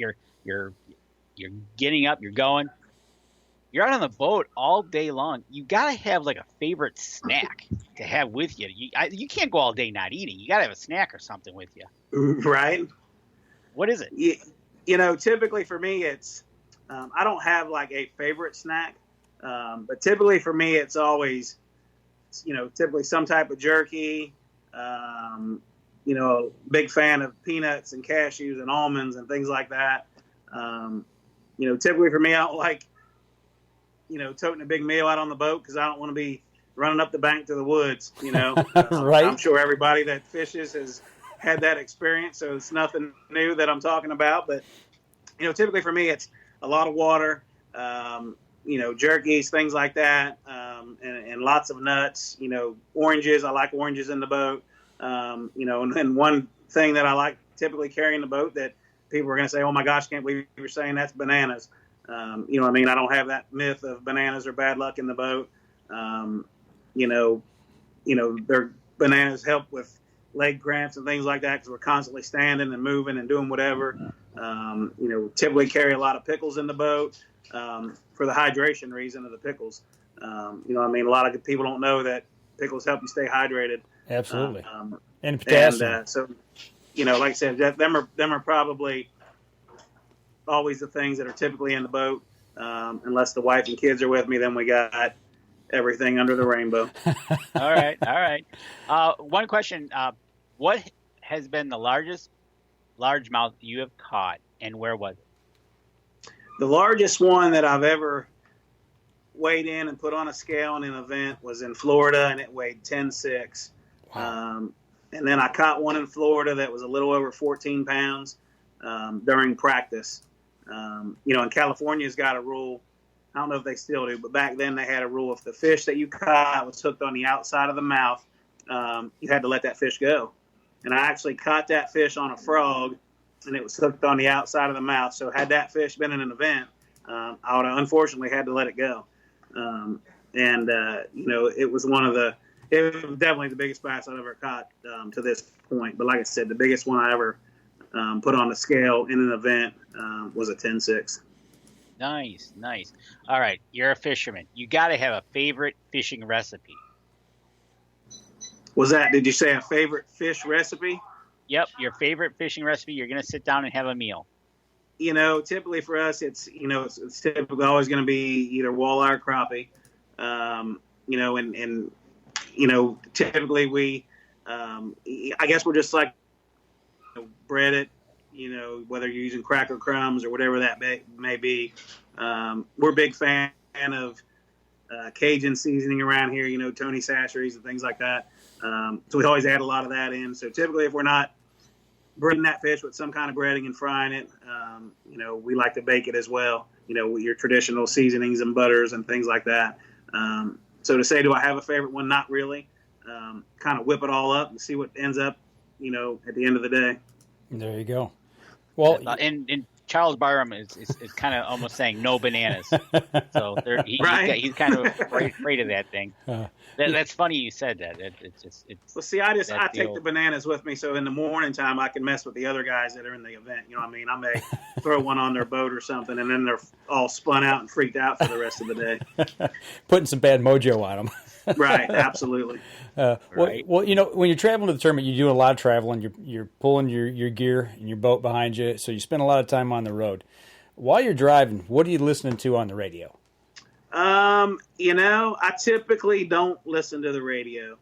getting up, you're going. You're out on the boat all day long. You got to have like a favorite snack to have with you. You can't go all day not eating. You got to have a snack or something with you. Right. What is it? Typically for me, it's I don't have like a favorite snack, but typically for me, it's always, typically some type of jerky, big fan of peanuts and cashews and almonds and things like that. Typically for me, I don't like, toting a big meal out on the boat because I don't want to be running up the bank to the woods, Right. I'm sure everybody that fishes has had that experience, so it's nothing new that I'm talking about. But, typically for me, it's a lot of water, jerkies, things like that, and lots of nuts, oranges. I like oranges in the boat, and one thing that I like typically carrying the boat that people are going to say, oh my gosh, can't believe you were saying that's bananas. I don't have that myth of bananas or bad luck in the boat. Their bananas help with leg cramps and things like that because we're constantly standing and moving and doing whatever. Typically carry a lot of pickles in the boat for the hydration reason of the pickles. A lot of people don't know that pickles help you stay hydrated. Absolutely. And potassium. And so, like I said, them are probably always the things that are typically in the boat. Unless the wife and kids are with me, then we got everything under the rainbow. All right. One question. What has been the largemouth you have caught, and where was it? The largest one that I've ever weighed in and put on a scale in an event was in Florida, and it weighed 10.6. Wow. And then I caught one in Florida that was a little over 14 pounds during practice. And California's got a rule. I don't know if they still do, but back then they had a rule. If the fish that you caught was hooked on the outside of the mouth, you had to let that fish go. And I actually caught that fish on a frog, and it was hooked on the outside of the mouth. So had that fish been in an event, I would have unfortunately had to let it go. It was one of the it was definitely the biggest bass I've ever caught to this point. But like I said, the biggest one I ever put on the scale in an event was a 10.6. Nice, nice. All right, you're a fisherman. You got to have a favorite fishing recipe. Did you say a favorite fish recipe? Yep, your favorite fishing recipe. You're going to sit down and have a meal. Typically for us, it's typically always going to be either walleye or crappie. Typically we, I guess we're just like, bread it, whether you're using cracker crumbs or whatever that may be. We're a big fan of Cajun seasoning around here, Tony Sachery's and things like that. So we always add a lot of that in. So typically if we're not breading that fish with some kind of breading and frying it, we like to bake it as well, with your traditional seasonings and butters and things like that. So to say, do I have a favorite one? Not really. Kind of whip it all up and see what ends up, at the end of the day. There you go. Well, and Charles Byram is kind of almost saying no bananas. So he's kind of afraid of that thing. That's funny you said that. Well, see, I take the bananas with me, so in the morning time I can mess with the other guys that are in the event. You know what I mean? I may throw one on their boat or something, and then they're all spun out and freaked out for the rest of the day. Putting some bad mojo on them. Right, absolutely. Right. Well, when you're traveling to the tournament, you're doing a lot of traveling. You're pulling your gear and your boat behind you, so you spend a lot of time on the road. While you're driving, what are you listening to on the radio? I typically don't listen to the radio.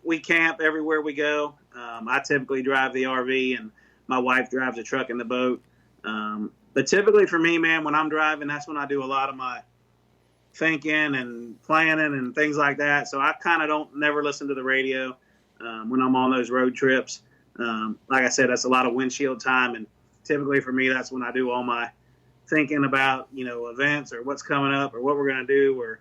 We camp everywhere we go. I typically drive the RV, and my wife drives the truck and the boat. But typically for me, man, when I'm driving, that's when I do a lot of my thinking and planning and things like that. So I kind of never listen to the radio when I'm on those road trips. Like I said, that's a lot of windshield time, and typically for me, that's when I do all my thinking about events or what's coming up or what we're going to do. Or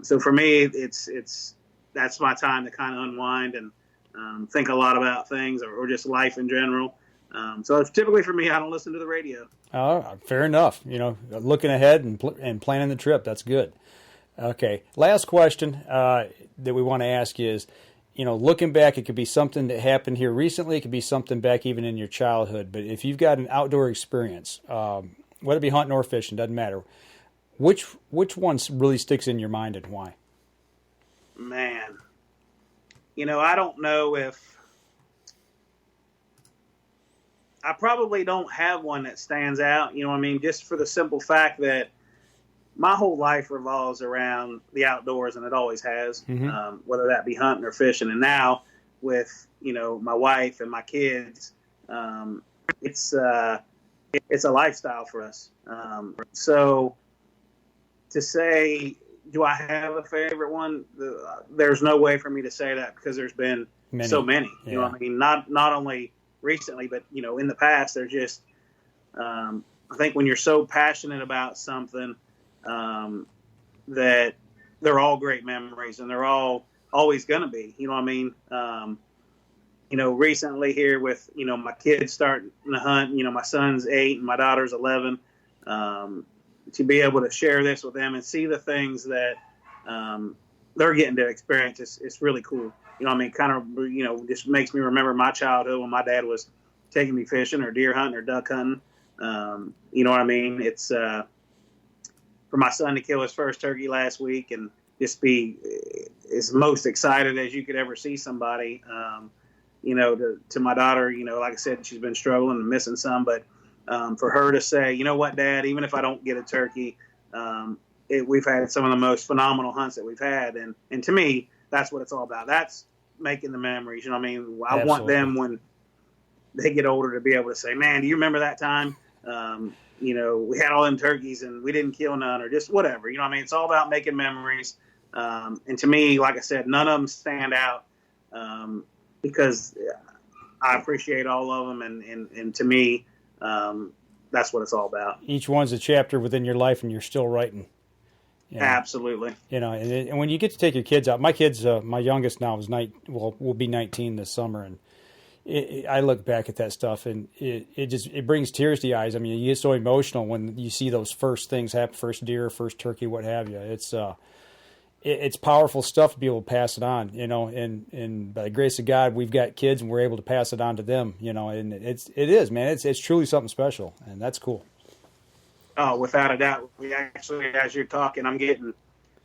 so for me, that's my time to kind of unwind and think a lot about things or just life in general. So it's typically for me, I don't listen to the radio. Fair enough. Looking ahead and planning the trip, that's good. Okay, last question that we want to ask you is, looking back, it could be something that happened here recently. It could be something back even in your childhood. But if you've got an outdoor experience, whether it be hunting or fishing, doesn't matter. Which one really sticks in your mind and why? Man, I don't know if I probably don't have one that stands out. Just for the simple fact that my whole life revolves around the outdoors, and it always has, whether that be hunting or fishing. And now with, my wife and my kids, it's a lifestyle for us. So to say, do I have a favorite one? There's no way for me to say that because there's been so many, not only recently, but, in the past, they're just, I think when you're so passionate about something, that they're all great memories and they're all always going to be, recently here with, my kids starting to hunt, my son's 8 and my daughter's 11, to be able to share this with them and see the things that, they're getting to experience. It's really cool. Just makes me remember my childhood when my dad was taking me fishing or deer hunting or duck hunting. It's, for my son to kill his first turkey last week and just be as most excited as you could ever see somebody, to my daughter, like I said, she's been struggling and missing some, but for her to say, you know what, Dad, even if I don't get a turkey, we've had some of the most phenomenal hunts that we've had. And to me, that's what it's all about. That's making the memories. I Absolutely. Want them when they get older to be able to say, man, do you remember that time? We had all them turkeys and we didn't kill none or just whatever. It's all about making memories. And to me, like I said, none of them stand out because I appreciate all of them. And to me, that's what it's all about. Each one's a chapter within your life and you're still writing. Absolutely. And when you get to take your kids out, my kids, my youngest now will be 19 this summer. And I look back at that stuff and it brings tears to the eyes. You get so emotional when you see those first things happen, first deer, first turkey, what have you. it's powerful stuff to be able to pass it on, and by the grace of God, we've got kids and we're able to pass it on to them, and it is, man. It's truly something special, and that's cool. Oh, without a doubt. We actually, as you're talking, I'm getting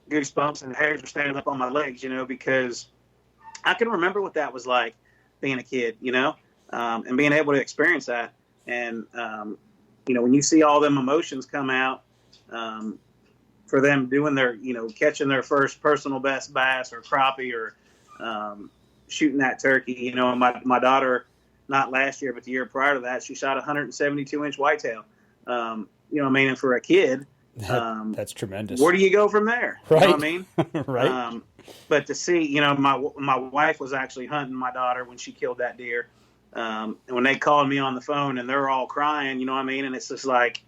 goosebumps and hairs are standing up on my legs, because I can remember what that was like being a kid, and being able to experience that. And, when you see all them emotions come out, for them doing their, catching their first personal best bass or crappie or shooting that turkey. My daughter, not last year, but the year prior to that, she shot a 172-inch whitetail. And for a kid, that's tremendous. Where do you go from there? Right. You know what I mean? Right. But to see, my wife was actually hunting my daughter when she killed that deer. And when they called me on the phone and they're all crying, and it's just like,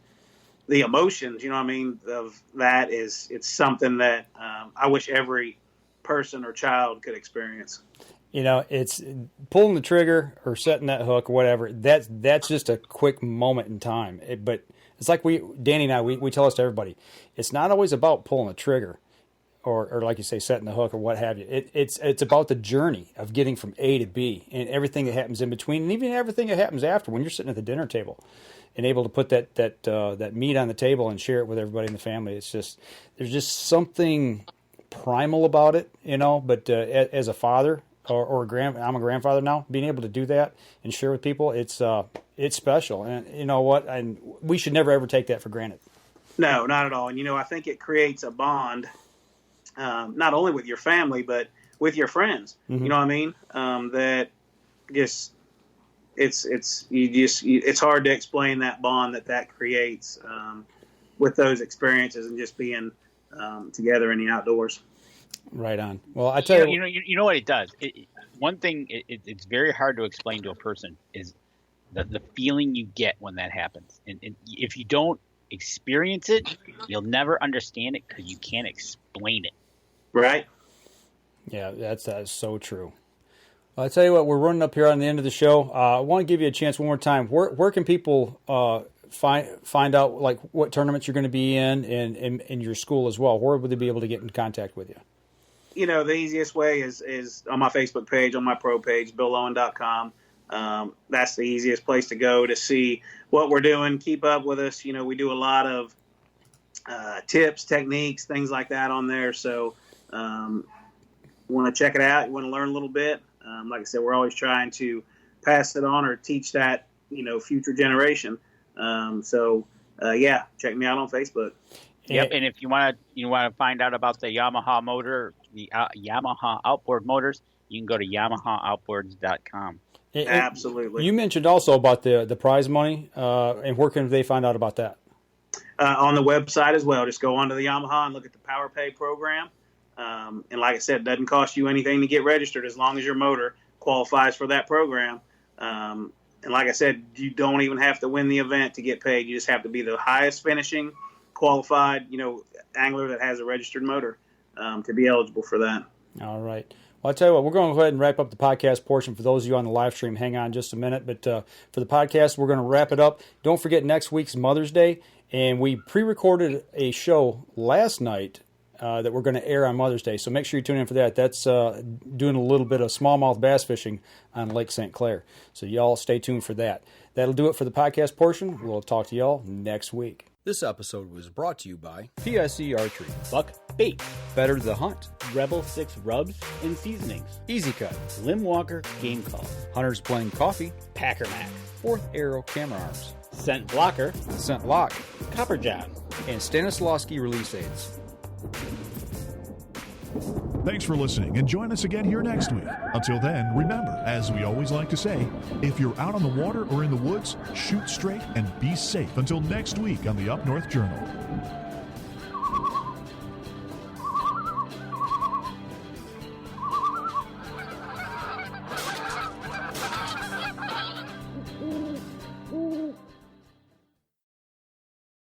the emotions, of that it's something that I wish every person or child could experience. It's pulling the trigger or setting that hook or whatever. That's just a quick moment in time. But it's like Danny and I, we tell this to everybody. It's not always about pulling the trigger or like you say, setting the hook or what have you. It's about the journey of getting from A to B and everything that happens in between, and even everything that happens after when you're sitting at the dinner table and able to put that meat on the table and share it with everybody in the family. It's just, there's just something primal about it, but as a father or I'm a grandfather now, being able to do that and share with people, it's special. And you know what? And we should never ever take that for granted. No, not at all. And, I think it creates a bond, not only with your family, but with your friends. Mm-hmm. You know what I mean? That just, it's hard to explain that bond that creates with those experiences and just being together in the outdoors. Right on. Well, I tell you, you know what it does. One thing it's very hard to explain to a person is the feeling you get when that happens. And if you don't experience it, you'll never understand it because you can't explain it. Right. Yeah, that is so true. Well, I tell you what, we're running up here on the end of the show. I want to give you a chance one more time. Where can people find out like what tournaments you're going to be in your school as well? Where would they be able to get in contact with you? The easiest way is on my Facebook page, on my pro page, BillLowen.com. That's the easiest place to go to see what we're doing, keep up with us. We do a lot of tips, techniques, things like that on there. So you want to check it out, you want to learn a little bit. Like I said, we're always trying to pass it on or teach that, future generation. Check me out on Facebook. Yep, and if you want to find out about the Yamaha motor, the Yamaha outboard motors, you can go to YamahaOutboards.com. Absolutely. You mentioned also about the prize money, and where can they find out about that? On the website as well. Just go onto the Yamaha and look at the Power Pay program. And like I said, it doesn't cost you anything to get registered as long as your motor qualifies for that program. And like I said, you don't even have to win the event to get paid. You just have to be the highest finishing qualified, angler that has a registered motor to be eligible for that. All right. Well, I'll tell you what, we're going to go ahead and wrap up the podcast portion. For those of you on the live stream, hang on just a minute. But for the podcast, we're going to wrap it up. Don't forget next week's Mother's Day. And we pre-recorded a show last night that we're going to air on Mother's Day. So make sure you tune in for that. That's doing a little bit of smallmouth bass fishing on Lake St. Clair. So y'all stay tuned for that. That'll do it for the podcast portion. We'll talk to y'all next week. This episode was brought to you by PSE Archery, Buck Bait, Better the Hunt, Rebel 6 Rubs and Seasonings, Easy Cut, Lim Walker Game Calls, Hunter's Plain Coffee, Packer Max, Fourth Arrow Camera Arms, Scent Blocker, Scent Lock, Copper John, and Stanislawski Release Aids. Thanks for listening, and join us again here next week. Until then, remember, as we always like to say, if you're out on the water or in the woods, shoot straight and be safe. Until next week on the Up North Journal.